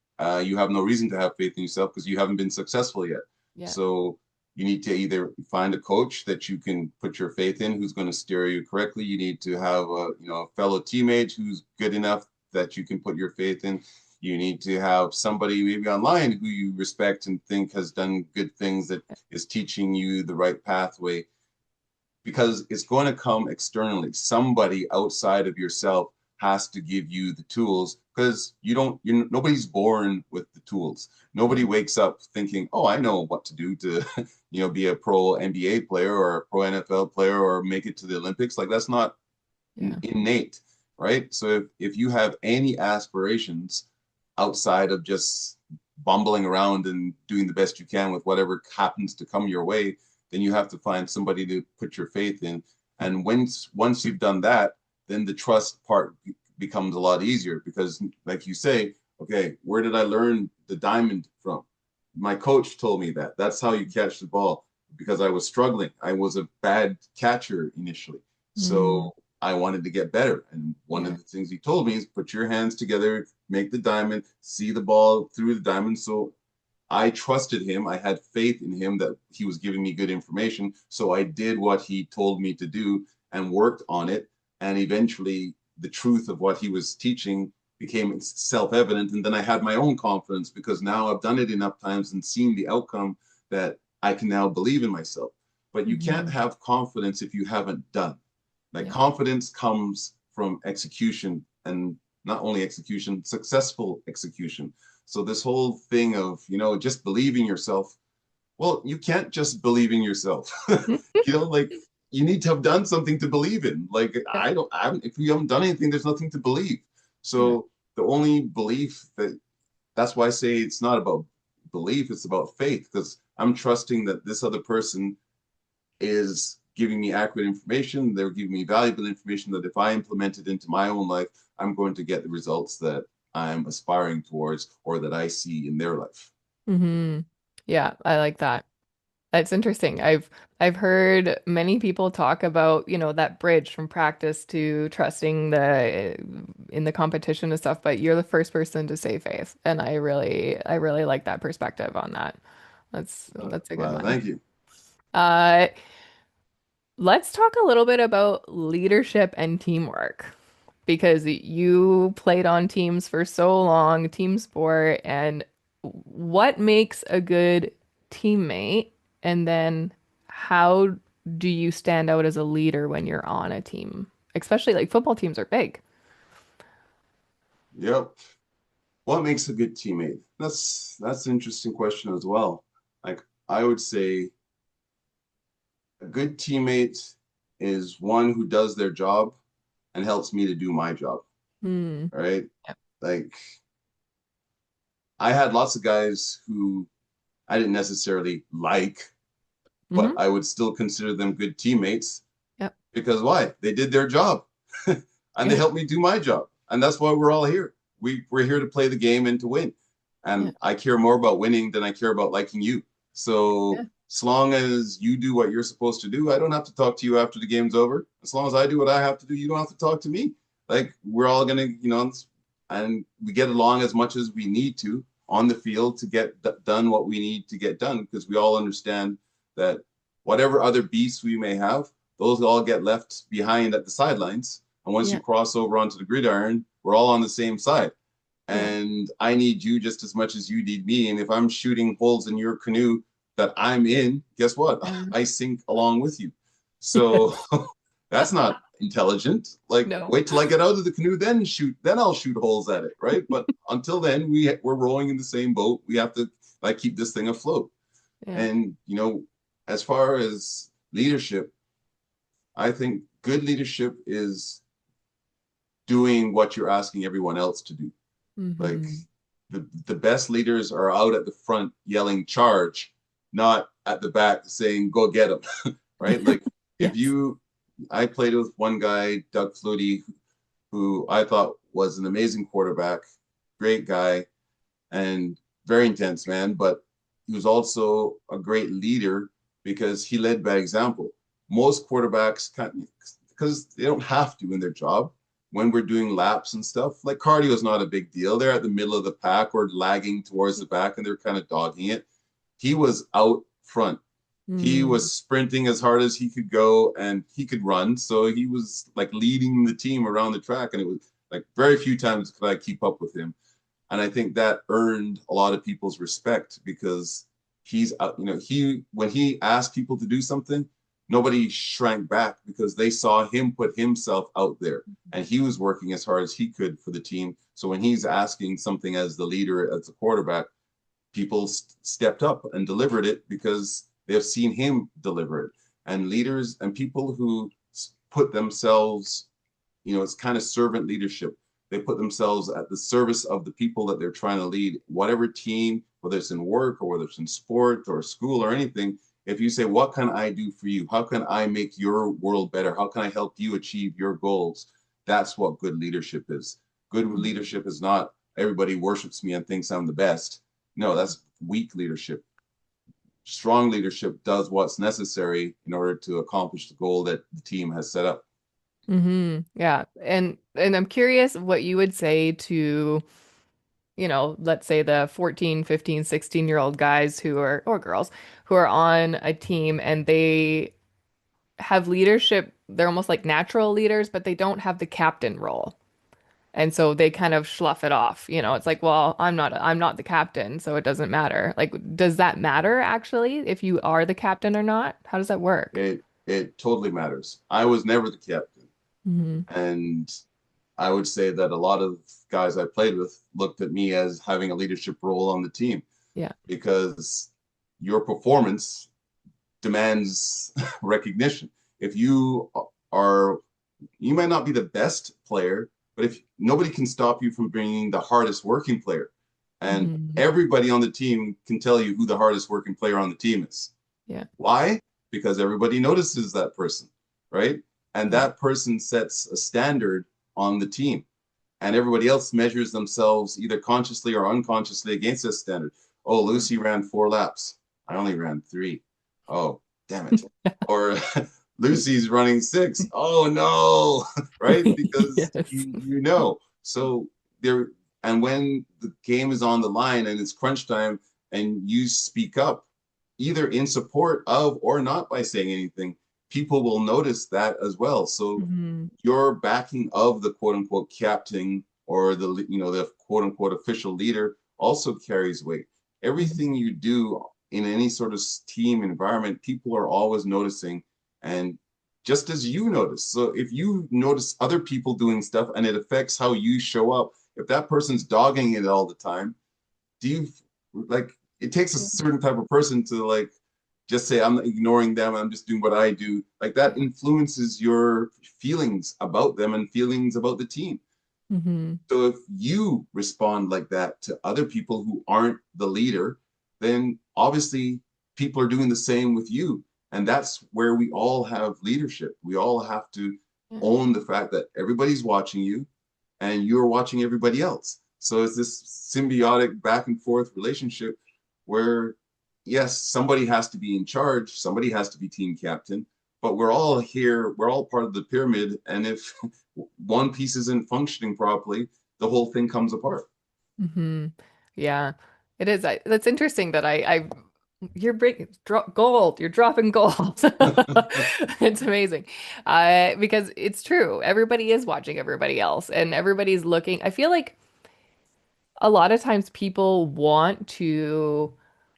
you have no reason to have faith in yourself because you haven't been successful yet. Yeah. So you need to either find a coach that you can put your faith in who's going to steer you correctly. You need to have a fellow teammate who's good enough that you can put your faith in. You need to have somebody maybe online who you respect and think has done good things that is teaching you the right pathway because it's going to come externally. Somebody outside of yourself has to give you the tools because nobody's born with the tools. Nobody Yeah. wakes up thinking, "Oh, I know what to do to, be a pro NBA player or a pro NFL player or make it to the Olympics." Like that's not Yeah. innate, right? So if you have any aspirations outside of just bumbling around and doing the best you can with whatever happens to come your way, then you have to find somebody to put your faith in. And once you've done that, then the trust part becomes a lot easier because, like you say, okay, where did I learn the diamond from? My coach told me that. That's how you catch the ball because I was struggling. I was a bad catcher initially. Mm, So I wanted to get better. And one of yeah. the things he told me is put your hands together, make the diamond, see the ball through the diamond. So I trusted him. I had faith in him that he was giving me good information. So I did what he told me to do and worked on it. And eventually, the truth of what he was teaching became self evident. And then I had my own confidence because now I've done it enough times and seen the outcome that I can now believe in myself. But you can't Hmm. have confidence if you haven't done. Like Yeah. confidence comes from execution and not only execution, successful execution. So this whole thing of, just believing yourself, well, you can't just believe in yourself. Like you need to have done something to believe in. Like Yeah. if you haven't done anything, there's nothing to believe. Yeah. So the only belief that's why I say it's not about belief, it's about faith because I'm trusting that this other person is giving me accurate information. They're giving me valuable information that if I implement it into my own life, I'm going to get the results that I'm aspiring towards or that I see in their life. Hmm. Yeah, I like that. That's interesting. I've heard many people talk about, that bridge from practice to trusting the in the competition and stuff, but you're the first person to say faith. And I really like that perspective on that. That's a good Well, one. thank you. Uh, let's talk a little bit about leadership and teamwork. because you played on teams for so long, team sport, and what makes a good teammate? And then how do you stand out as a leader when you're on a team? Especially like football teams are big. Yep. What makes a good teammate? That's an interesting question as well. Like I would say a good teammate is one who does their job and helps me to do my job, Hmm. right? Yep. Like I had lots of guys who I didn't necessarily like, but Hmm. I would still consider them good teammates Yep. because why? They did their job and they Yeah. helped me do my job. And that's why we're all here. We're here to play the game and to win. Yeah. And I care more about winning than I care about liking you. Yeah. So as long as you do what you're supposed to do, I don't have to talk to you after the game's over. As long as I do what I have to do, you don't have to talk to me. Like we're all gonna, and we get along as much as we need to on the field to get done what we need to get done because we all understand that whatever other beasts we may have, those all get left behind at the sidelines. And once you Yeah. cross over onto the gridiron, we're all on the same side. Yeah. And I need you just as much as you need me. And if I'm shooting holes in your canoe that I'm in, guess what? Yeah. I sink along with you. So that's not intelligent. Like, No. wait till I get out of the canoe, then shoot. Then I'll shoot holes at it, right? But until then, we're rowing in the same boat. We have to like keep this thing afloat. Yeah. And as far as leadership, I think good leadership is doing what you're asking everyone else to do. Like Hmm. the best leaders are out at the front yelling charge, not at the back saying go get them, right? Like if Yes. you, I played with one guy, Doug Flutie, who I thought was an amazing quarterback, great guy, and very intense man, but he was also a great leader because he led by example. Most quarterbacks because they don't have to in their job. When we're doing laps and stuff, like cardio is not a big deal. They're at the middle of the pack or lagging towards the back and they're kind of dogging it. He was out front. He Mm. was sprinting as hard as he could go and he could run. So he was like leading the team around the track. And it was like very few times could I keep up with him. And I think that earned a lot of people's respect because when he asked people to do something, nobody shrank back because they saw him put himself out there and he was working as hard as he could for the team. So when he's asking something as the leader, as a quarterback, people stepped up and delivered it because they've seen him deliver it. And leaders and people who put themselves, it's kind of servant leadership. They put themselves at the service of the people that they're trying to lead, whatever team, whether it's in work or whether it's in sport or school or anything. If you say, what can I do for you? How can I make your world better? How can I help you achieve your goals? That's what good leadership is. Good leadership is not everybody worships me and thinks I'm the best. No, that's weak leadership. Strong leadership does what's necessary in order to accomplish the goal that the team has set up. Yeah. And I'm curious what you would say to, let's say the 14, 15, 16-year-old guys who are or girls who are on a team and they have leadership, they're almost like natural leaders, but they don't have the captain role. And so they kind of slough it off. It's like, well, I'm not the captain, so it doesn't matter. Like, does that matter actually if you are the captain or not? How does that work? It totally matters. I was never the captain, Hmm. and I would say that a lot of guys I played with looked at me as having a leadership role on the team Yeah. because your performance demands recognition. If you are, you might not be the best player, but if nobody can stop you from being the hardest working player, and Hmm. everybody on the team can tell you who the hardest working player on the team is. Yeah. Why? Because everybody notices that person, right? And Yeah. that person sets a standard on the team. And everybody else measures themselves either consciously or unconsciously against this standard. Oh, Lucy ran 4 laps. I only ran 3. Oh, damn it. Or Lucy's running 6. Oh no, right? Because Yes. you. So there, and when the game is on the line and it's crunch time and you speak up, either in support of or not by saying anything, people will notice that as well. So Hmm. your backing of the quote unquote captain or the the quote unquote official leader also carries weight. Everything you do in any sort of team environment, people are always noticing, and just as you notice. So if you notice other people doing stuff and it affects how you show up, if that person's dogging it all the time, do you like it takes a Yeah. certain type of person to like just say I'm ignoring them, I'm just doing what I do. Like that Yeah. influences your feelings about them and feelings about the team. Hmm. So if you respond like that to other people who aren't the leader, then obviously people are doing the same with you. And that's where we all have leadership. We all have to Yeah. own the fact that everybody's watching you and you're watching everybody else. So it's this symbiotic back and forth relationship where, yes, somebody has to be in charge, somebody has to be team captain, but we're all here, we're all part of the pyramid. And if one piece isn't functioning properly, the whole thing comes apart. Hmm. Yeah, it is. That's interesting that you're breaking gold. You're dropping gold. It's amazing, because it's true. Everybody is watching everybody else, and everybody's looking. I feel like a lot of times people want to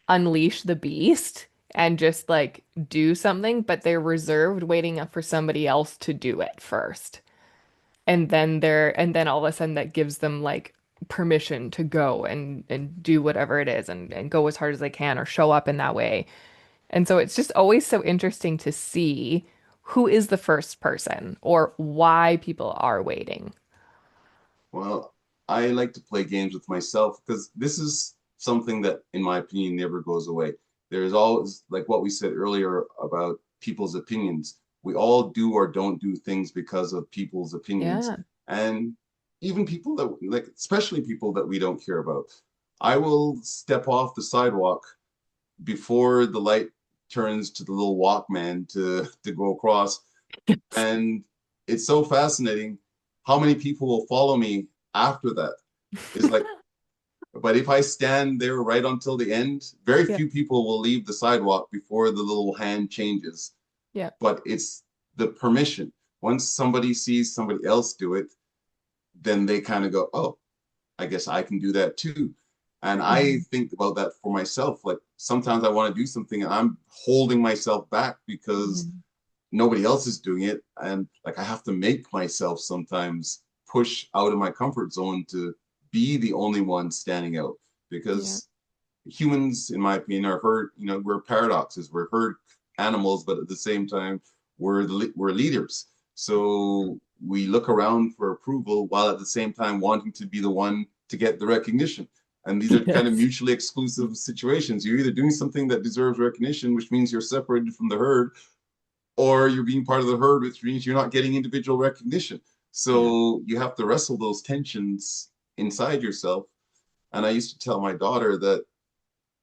unleash the beast and just like do something, but they're reserved waiting up for somebody else to do it first. And then all of a sudden that gives them like permission to go and do whatever it is and go as hard as they can or show up in that way. And so it's just always so interesting to see who is the first person or why people are waiting. Well, I like to play games with myself because this is something that, in my opinion, never goes away. There's always, like what we said earlier about people's opinions. We all do or don't do things because of people's opinions. Yeah. And even people that, like, especially people that we don't care about. I will step off the sidewalk before the light turns to the little Walkman to go across. And it's so fascinating how many people will follow me after that. It's like, but if I stand there right until the end, very Yeah. few people will leave the sidewalk before the little hand changes. Yeah. But it's the permission. Once somebody sees somebody else do it, then they kind of go, oh, I guess I can do that too. And I Mhm. think about that for myself. Like sometimes I want to do something and I'm holding myself back because Mhm. nobody else is doing it. And like I have to make myself sometimes push out of my comfort zone to be the only one standing out Yeah. because humans, in my opinion, are herd, we're paradoxes. We're herd animals, but at the same time, we're leaders. So we look around for approval while at the same time wanting to be the one to get the recognition. And these are kind of Yes. mutually exclusive situations. You're either doing something that deserves recognition, which means you're separated from the herd, or you're being part of the herd, which means you're not getting individual recognition. Yeah. So you have to wrestle those tensions inside yourself. And I used to tell my daughter that,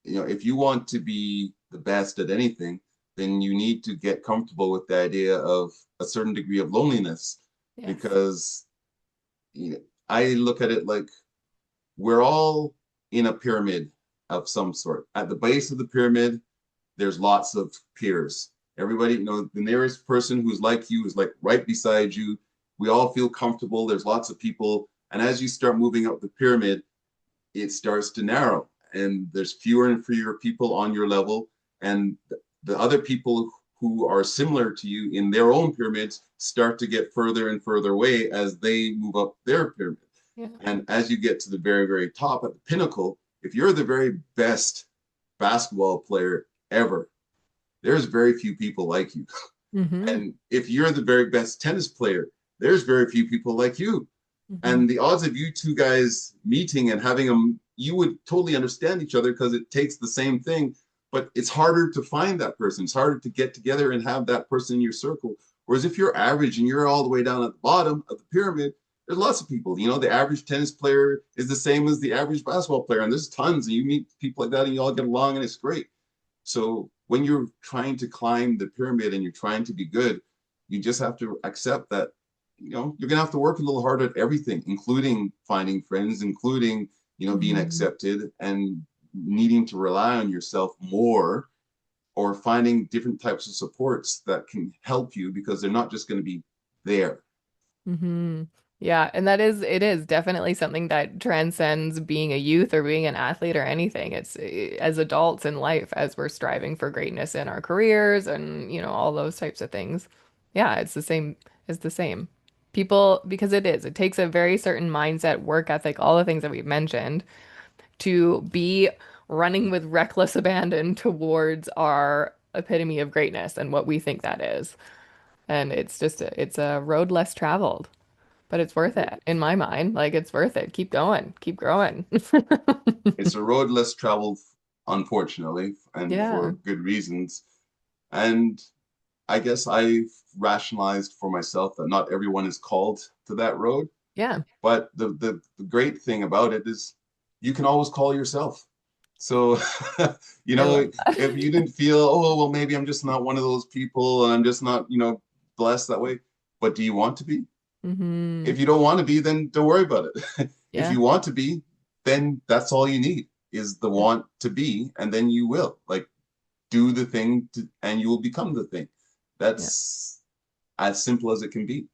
if you want to be the best at anything, then you need to get comfortable with the idea of a certain degree of loneliness Yes. because you know, I look at it like we're all in a pyramid of some sort. At the base of the pyramid, there's lots of peers. Everybody, the nearest person who's like you is like right beside you. We all feel comfortable. There's lots of people. And as you start moving up the pyramid, it starts to narrow and there's fewer and fewer people on your level. And the other people who are similar to you in their own pyramids start to get further and further away as they move up their pyramid. Yeah. And as you get to the very, very top at the pinnacle, if you're the very best basketball player ever, there's very few people like you. Hmm. And if you're the very best tennis player, there's very few people like you. Hmm. And the odds of you two guys meeting and having them, you would totally understand each other because it takes the same thing, but it's harder to find that person. It's harder to get together and have that person in your circle. Whereas if you're average and you're all the way down at the bottom of the pyramid, there's lots of people. The average tennis player is the same as the average basketball player, and there's tons. And you meet people like that, and you all get along, and it's great. So when you're trying to climb the pyramid and you're trying to be good, you just have to accept that, you're gonna have to work a little harder at everything, including finding friends, including, being Hmm. accepted and needing to rely on yourself more or finding different types of supports that can help you because they're not just going to be there. Hmm. Yeah, and it is definitely something that transcends being a youth or being an athlete or anything. It's as adults in life as we're striving for greatness in our careers and, all those types of things. Yeah, it's the same. People, because it takes a very certain mindset, work ethic, all the things that we've mentioned to be running with reckless abandon towards our epitome of greatness and what we think that is. And it's a road less traveled. But it's worth it in my mind. Like it's worth it. Keep going, keep growing. It's a road less traveled, unfortunately, and Yeah. for good reasons. And I guess I've rationalized for myself that not everyone is called to that road. Yeah. But the great thing about it is you can always call yourself. So, I love that. if you didn't feel, oh, well, maybe I'm just not one of those people and I'm just not, blessed that way. But do you want to be? Hmm. If you don't want to be, then don't worry about it. If Yeah. you want to be, then that's all you need is the want to be, and then you will like do the thing and you will become the thing. Yeah. That's as simple as it can be.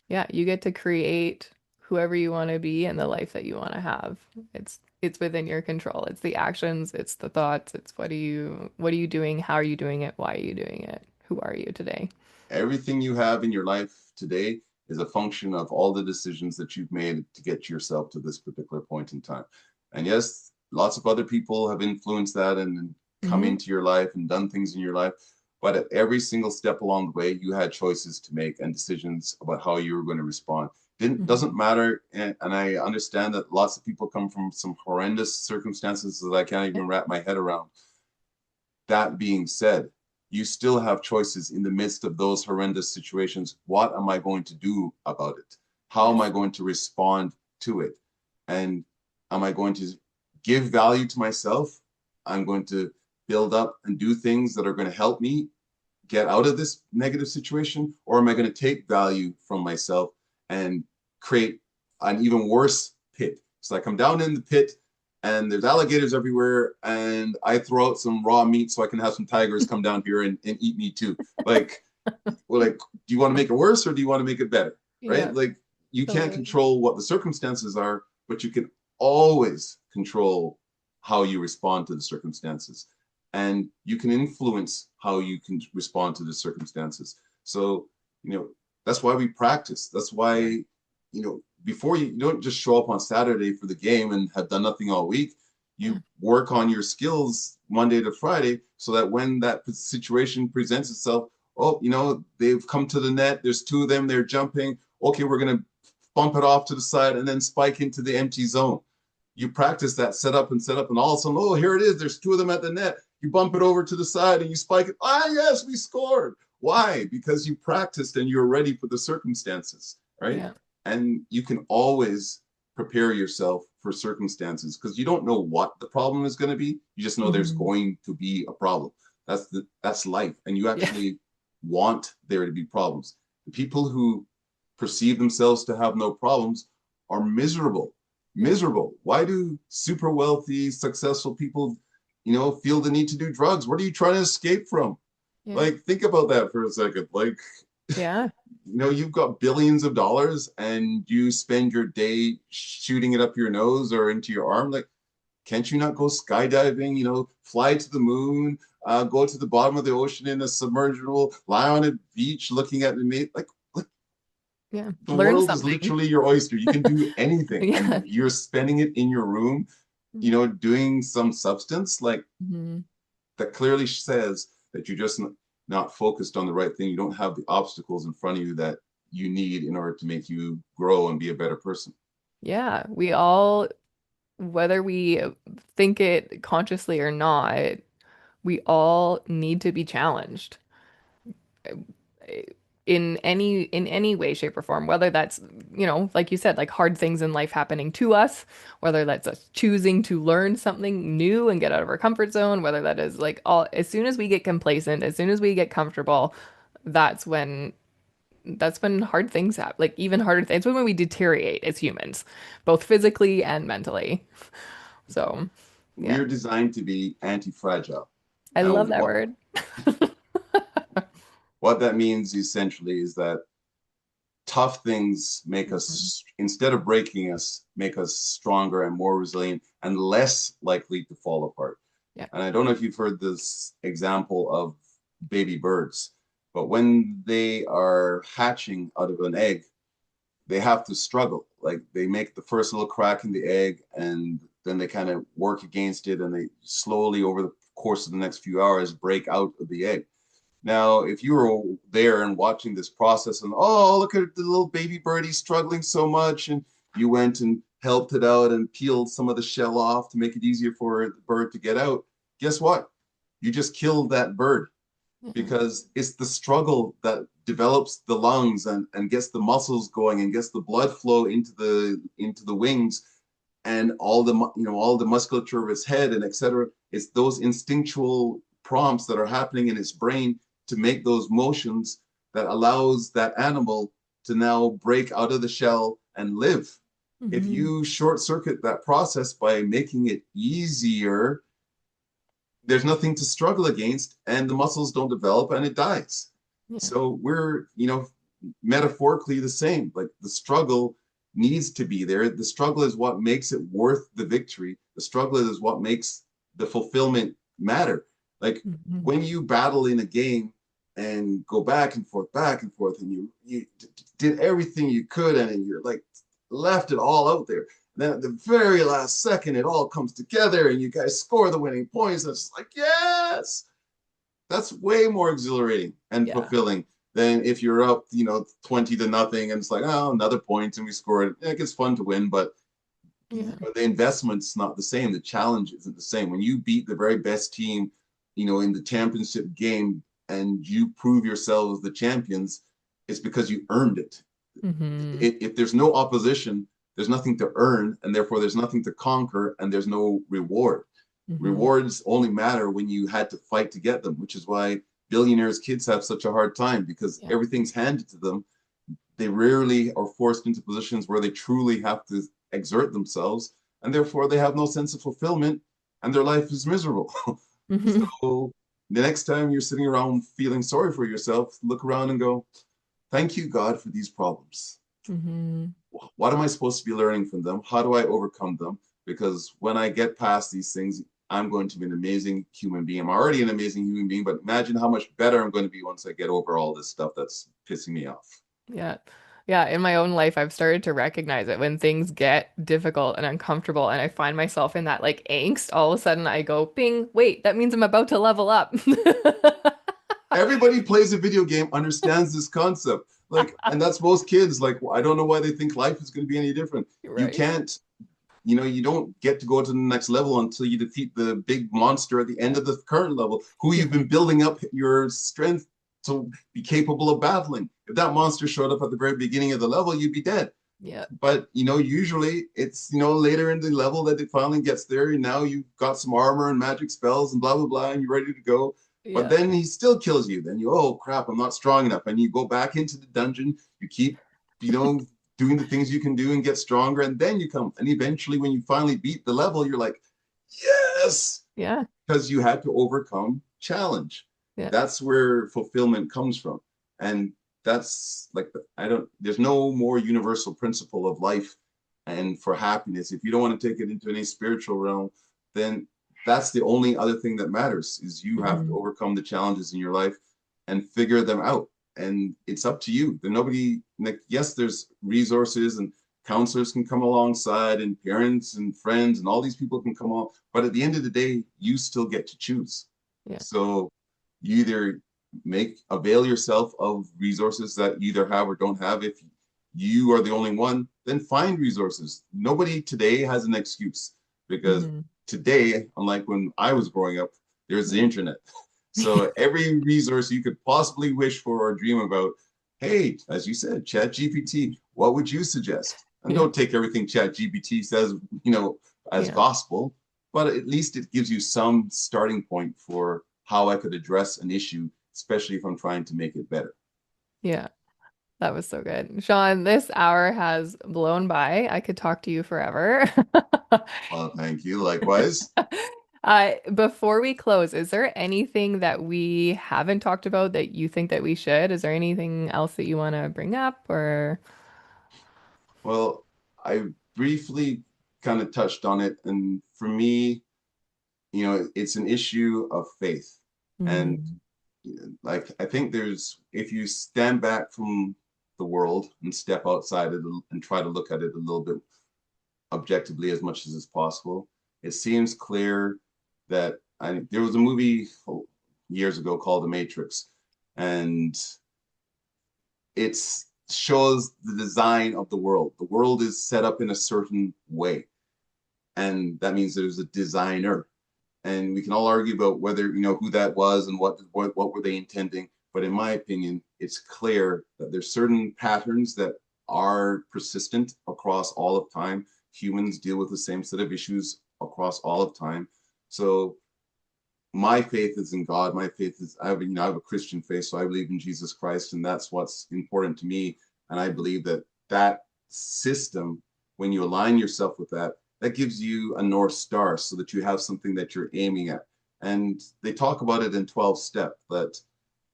Yeah. You get to create whoever you want to be and the life that you want to have. It's within your control. It's the actions, it's the thoughts, it's what are you doing? How are you doing it? Why are you doing it? Who are you today? Everything you have in your life today is a function of all the decisions that you've made to get yourself to this particular point in time. And yes, lots of other people have influenced that and come Hmm. into your life and done things in your life. But at every single step along the way, you had choices to make and decisions about how you were going to respond. Didn't Hmm. doesn't matter, and I understand that lots of people come from some horrendous circumstances that I can't Yeah. even wrap my head around. That being said, you still have choices in the midst of those horrendous situations. What am I going to do about it? How am I Yes. going to respond to it? And am I going to give value to myself? I'm going to build up and do things that are going to help me get out of this negative situation? Or am I going to take value from myself and create an even worse pit? It's like I'm down in the pit and there's alligators everywhere and I throw out some raw meat so I can have some tigers come down here and eat me too. Like, well, like, do you want to make it worse or do you want to make it better? Right? Yeah. Like, you can't Totally. control what the circumstances are, but you can always control how you respond to the circumstances. And you can influence how you can respond to the circumstances. So, you know, that's why we practice. That's why, Yeah. before you don't just show up on Saturday for the game and have done nothing all week. Yeah. You work on your skills Monday to Friday so that when that situation presents itself, oh, they've come to the net. There's two of them. They're jumping. Okay, we're going to bump it off to the side and then spike into the empty zone. You practice that set up, and all of a sudden, oh, here it is. There's two of them at the net. You bump it over to the side and you spike it. Ah, yes, we scored. Why? Because you practiced and you're ready for the circumstances, right? Yeah. And you can always prepare yourself for circumstances because you don't know what the problem is going to be. You just know there's Hmm. going to be a problem. That's life, and you Yeah. actually want there to be problems. The people who perceive themselves to have no problems are miserable. Yeah. Miserable. Why do super wealthy, successful people, feel the need to do drugs? What are you trying to escape from? Yeah. Like, think about that for a second. Like, Yeah. you've got billions of dollars and you spend your day shooting it up your nose or into your arm. Like, can't you not go skydiving, fly to the moon, go to the bottom of the ocean in a submersible, lie on a beach looking at the mate? Like Yeah. the Learn world is something. literally your oyster. You can do anything and Yeah. you're spending it in your room, doing some substance like Hmm. that clearly says that you're just not focused on the right thing. You don't have the obstacles in front of you that you need in order to make you grow and be a better person. Yeah. We all, whether we think it consciously or not, we all need to be challenged in any way, shape, or form, whether that's, like you said, like hard things in life happening to us, whether that's us choosing to learn something new and get out of our comfort zone, whether that is like all, as soon as we get complacent, as soon as we get comfortable, that's when that's when hard things happen, like even harder things, when we deteriorate as humans, both physically and mentally. So, yeah. We're designed to be anti-fragile. I Now, love that word. what that means essentially is that tough things make Mhm. us, instead of breaking us, make us stronger and more resilient and less likely to fall apart. Yeah. And I don't know if you've heard this example of baby birds, but when they are hatching out of an egg, they have to struggle. Like they make the first little crack in the egg and then they kind of work against it and they slowly over the course of the next few hours break out of the egg. Now, if you were there and watching this process and, oh, look at the little baby birdie struggling so much, and you went and helped it out and peeled some of the shell off to make it easier for the bird to get out, guess what? You just killed that bird Yeah. because it's the struggle that develops the lungs and gets the muscles going and gets the blood flow into the wings and all the all the musculature of its head and etc. It's those instinctual prompts that are happening in its brain to make those motions that allows that animal to now break out of the shell and live. If Hmm. you short circuit that process by making it easier, there's nothing to struggle against and the muscles don't develop and it dies. Yeah. So we're, metaphorically the same. Like the struggle needs to be there. The struggle is what makes it worth the victory. The struggle is what makes the fulfillment matter. Like Hmm. when you battle in a game and go back and forth, and you did everything you could, and you're like left it all out there. Then at the very last second, it all comes together and you guys score the winning points. And it's like, yes, that's way more exhilarating and Yeah. fulfilling than if you're up, 20-0 and it's like, oh, another point and we scored. It's fun to win, but Yeah. the investment's not the same. The challenge isn't the same. When you beat the very best team, in the championship game and you prove yourselves the champions, it's because you earned it. Hmm. If there's no opposition, there's nothing to earn, and therefore there's nothing to conquer, and there's no reward. Hmm. Rewards only matter when you had to fight to get them, which is why billionaires' kids have such a hard time because Yeah. everything's handed to them. They rarely are forced into positions where they truly have to exert themselves, and therefore they have no sense of fulfillment, and their life is miserable. Hmm. So the next time you're sitting around feeling sorry for yourself, look around and go, "Thank you, God, for these problems. Hmm. What am I supposed to be learning from them? How do I overcome them? Because when I get past these things, I'm going to be an amazing human being. I'm already an amazing human being, but imagine how much better I'm going to be once I get over all this stuff that's pissing me off." Yeah. Yeah. In my own life, I've started to recognize it when things get difficult and uncomfortable and I find myself in that like angst. All of a sudden I go, bing, wait, that means I'm about to level up. Everybody plays a video game, understands this concept. Like, and that's most kids. Like, I don't know why they think life is going to be any different. You Right. can't, you don't get to go to the next level until you defeat the big monster at the end Yeah. of the current level, who Yeah. you've been building up your strength to be capable of battling. If that monster showed up at the very beginning of the level, you'd be dead. Yeah. But usually it's later in the level that it finally gets there, and now you've got some armor and magic spells and blah blah blah, and you're ready to go. But Yeah. then he still kills you. Then oh crap, I'm not strong enough, and you go back into the dungeon. You keep, you know, doing the things you can do and get stronger, and then you come. And eventually, when you finally beat the level, you're like, yes, Yeah. because you had to overcome challenge. Yeah. That's where fulfillment comes from. And that's like, I don't, there's no more universal principle of life and for happiness. If you don't want to take it into any spiritual realm, then that's the only other thing that matters is you have to Hmm. overcome the challenges in your life and figure them out. And it's up to you. There's nobody, like, yes, there's resources and counselors can come alongside and parents and friends and all these people can come on, but at the end of the day you still get to choose. Yeah. So you either make avail yourself of resources that you either have or don't have. If you are the only one, then find resources. Nobody today has an excuse because Hmm. today, unlike when I was growing up, there's the Yeah. internet. So every resource you could possibly wish for or dream about, hey, as you said, Chat GPT, what would you suggest? And Yeah. don't take everything Chat GPT says, as Yeah. gospel, but at least it gives you some starting point for how I could address an issue, especially if I'm trying to make it better. Yeah. That was so good. Sean, this hour has blown by. I could talk to you forever. Well, thank you. Likewise. Before we close, is there anything that we haven't talked about that you think that we should? Is there anything else that you want to bring up or? Well, I briefly kind of touched on it, and for me, it's an issue of faith. And Mm, like I think there's if you stand back from the world and step outside it and try to look at it a little bit objectively as much as is possible, it seems clear that there was a movie years ago called The Matrix, and it shows the design of the world. The world is set up in a certain way, and that means there's a designer. And we can all argue about whether who that was and what were they intending. But in my opinion, it's clear that there's certain patterns that are persistent across all of time. Humans deal with the same set of issues across all of time. So my faith is in God. My faith is I have a Christian faith, so I believe in Jesus Christ, and that's what's important to me. And I believe that that system, when you align yourself with that, that gives you a North Star so that you have something that you're aiming at. And they talk about it in 12 step that,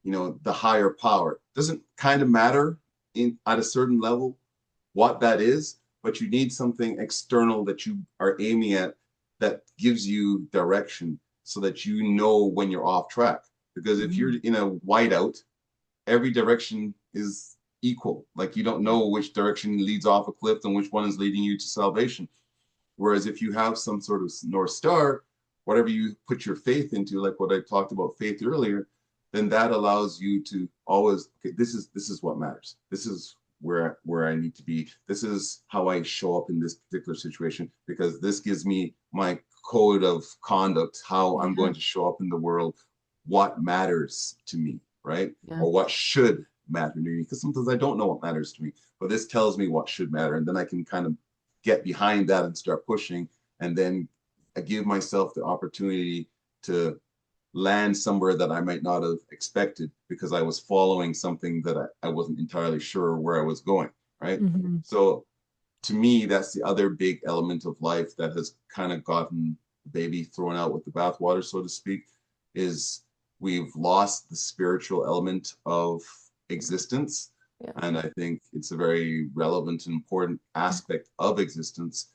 the higher power doesn't kind of matter at a certain level what that is, but you need something external that you are aiming at that gives you direction so that you know when you're off track. Because if you're mm, in a whiteout, every direction is equal. Like you don't yeah. know which direction leads off a cliff and which one is leading you to salvation. Whereas if you have some sort of North Star, whatever you put your faith into, like what I talked about faith earlier, then that allows you to always, okay, this is what matters. This is where I need to be. This is how I show up in this particular situation because this gives me my code of conduct, how I'm Yeah. going to show up in the world, what matters to me, right? Yeah. Or what should matter to me. Because sometimes I don't know what matters to me, but this tells me what should matter. And then I can kind of get behind that and start pushing. And then I give myself the opportunity to land somewhere that I might not have expected because I was following something that I wasn't entirely sure where I was going. Right. Hmm. So to me, that's the other big element of life that has kind of gotten the baby thrown out with the bathwater, so to speak, is we've lost the spiritual element of Yeah. existence. Yeah. And I think it's a very relevant and important Yeah. aspect of existence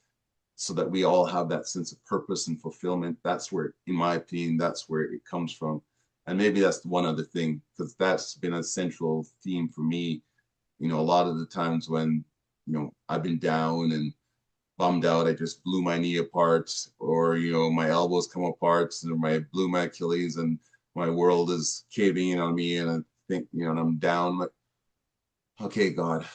so that we all have that sense of purpose and fulfillment. That's where, in my opinion, that's where it comes from. And maybe that's one other thing, because that's been a central theme for me. A lot of the times when, I've been down and bummed out, I just blew my knee apart, or, my elbows come apart, or my blew my Achilles and my world is caving in on me. And I think, and I'm down, like, okay, God,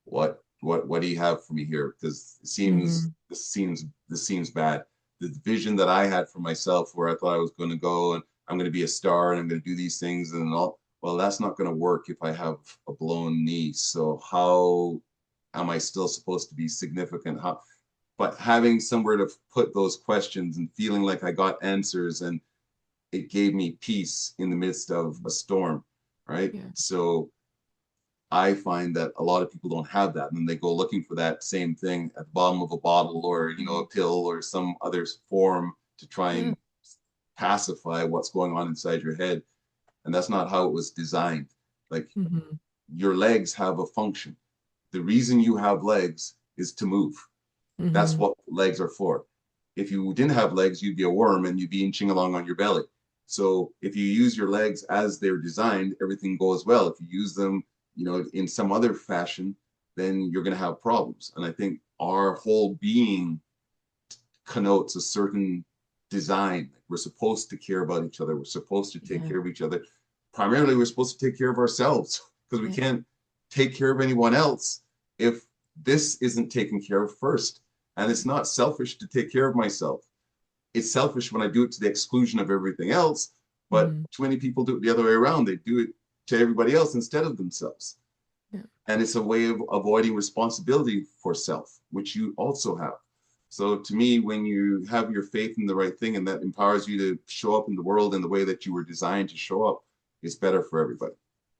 what do you have for me here? Because it seems Hmm. this seems bad. The vision that I had for myself, where I thought I was going to go and I'm going to be a star and I'm going to do these things and all. Well, that's not going to work if I have a blown knee. So how am I still supposed to be significant? How? But having somewhere to put those questions and feeling like I got answers and it gave me peace in the midst of a storm, right? Yeah. So I find that a lot of people don't have that, and then they go looking for that same thing at the bottom of a bottle or a Mhm. pill or some other form to try Yeah. and pacify what's going on inside your head, and that's not how it was designed. Like Hmm. your legs have a function. The reason you have legs is to move. That's Hmm. what legs are for. If you didn't have legs, you'd be a worm and you'd be inching along on your belly. So if you use your legs as they're designed, everything goes well. If you use them, in some other fashion, then you're going to have problems. And I think our whole being connotes a certain design. We're supposed to care about each other. We're supposed to take Yeah. care of each other. Primarily, we're supposed to take care of ourselves because we Yeah. can't take care of anyone else if this isn't taken care of first. And Yeah. it's not selfish to take care of myself. It's selfish when I do it to the exclusion of everything else. But Hmm. too many people do it the other way around. They do it to everybody else instead of themselves. Yeah. And it's a way of avoiding responsibility for self, which you also have. So to me, when you have your faith in the right thing and that empowers you to show up in the world in the way that you were designed to show up, it's better for everybody.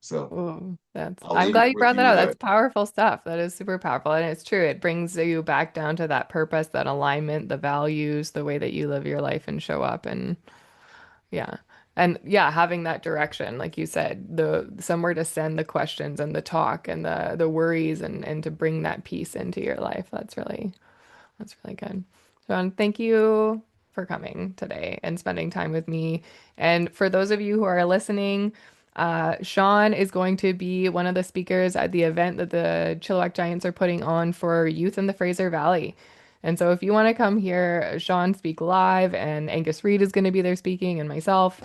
So Oh, I'll I'm leave glad it you with brought that you up. that That's powerful stuff. That is super powerful. And it's true. It brings you back down to that purpose, that alignment, the values, the way that you live your life and show up. And yeah. And yeah, having that direction, like you said, the somewhere to send the questions and the talk and the worries and to bring that peace into your life. That's really good. Sean, thank you for coming today and spending time with me. And for those of you who are listening, Sean is going to be one of the speakers at the event that the Chilliwack Giants are putting on for youth in the Fraser Valley. And so if you want to come hear Sean speak live, and Angus Reid is going to be there speaking, and myself,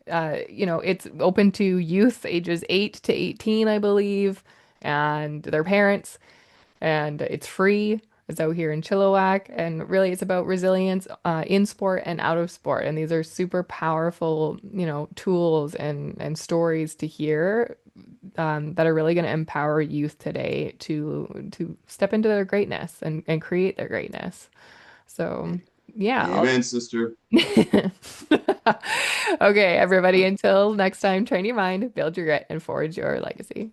it's open to youth ages 8 to 18, I believe, and their parents, and it's free. It's out here in Chilliwack, and really it's about resilience in sport and out of sport. And these are super powerful, tools and stories to hear that are really going to empower youth today to step into their greatness and create their greatness. So, yeah, amen, sister. Okay, everybody, until next time, train your mind, build your grit, and forge your legacy.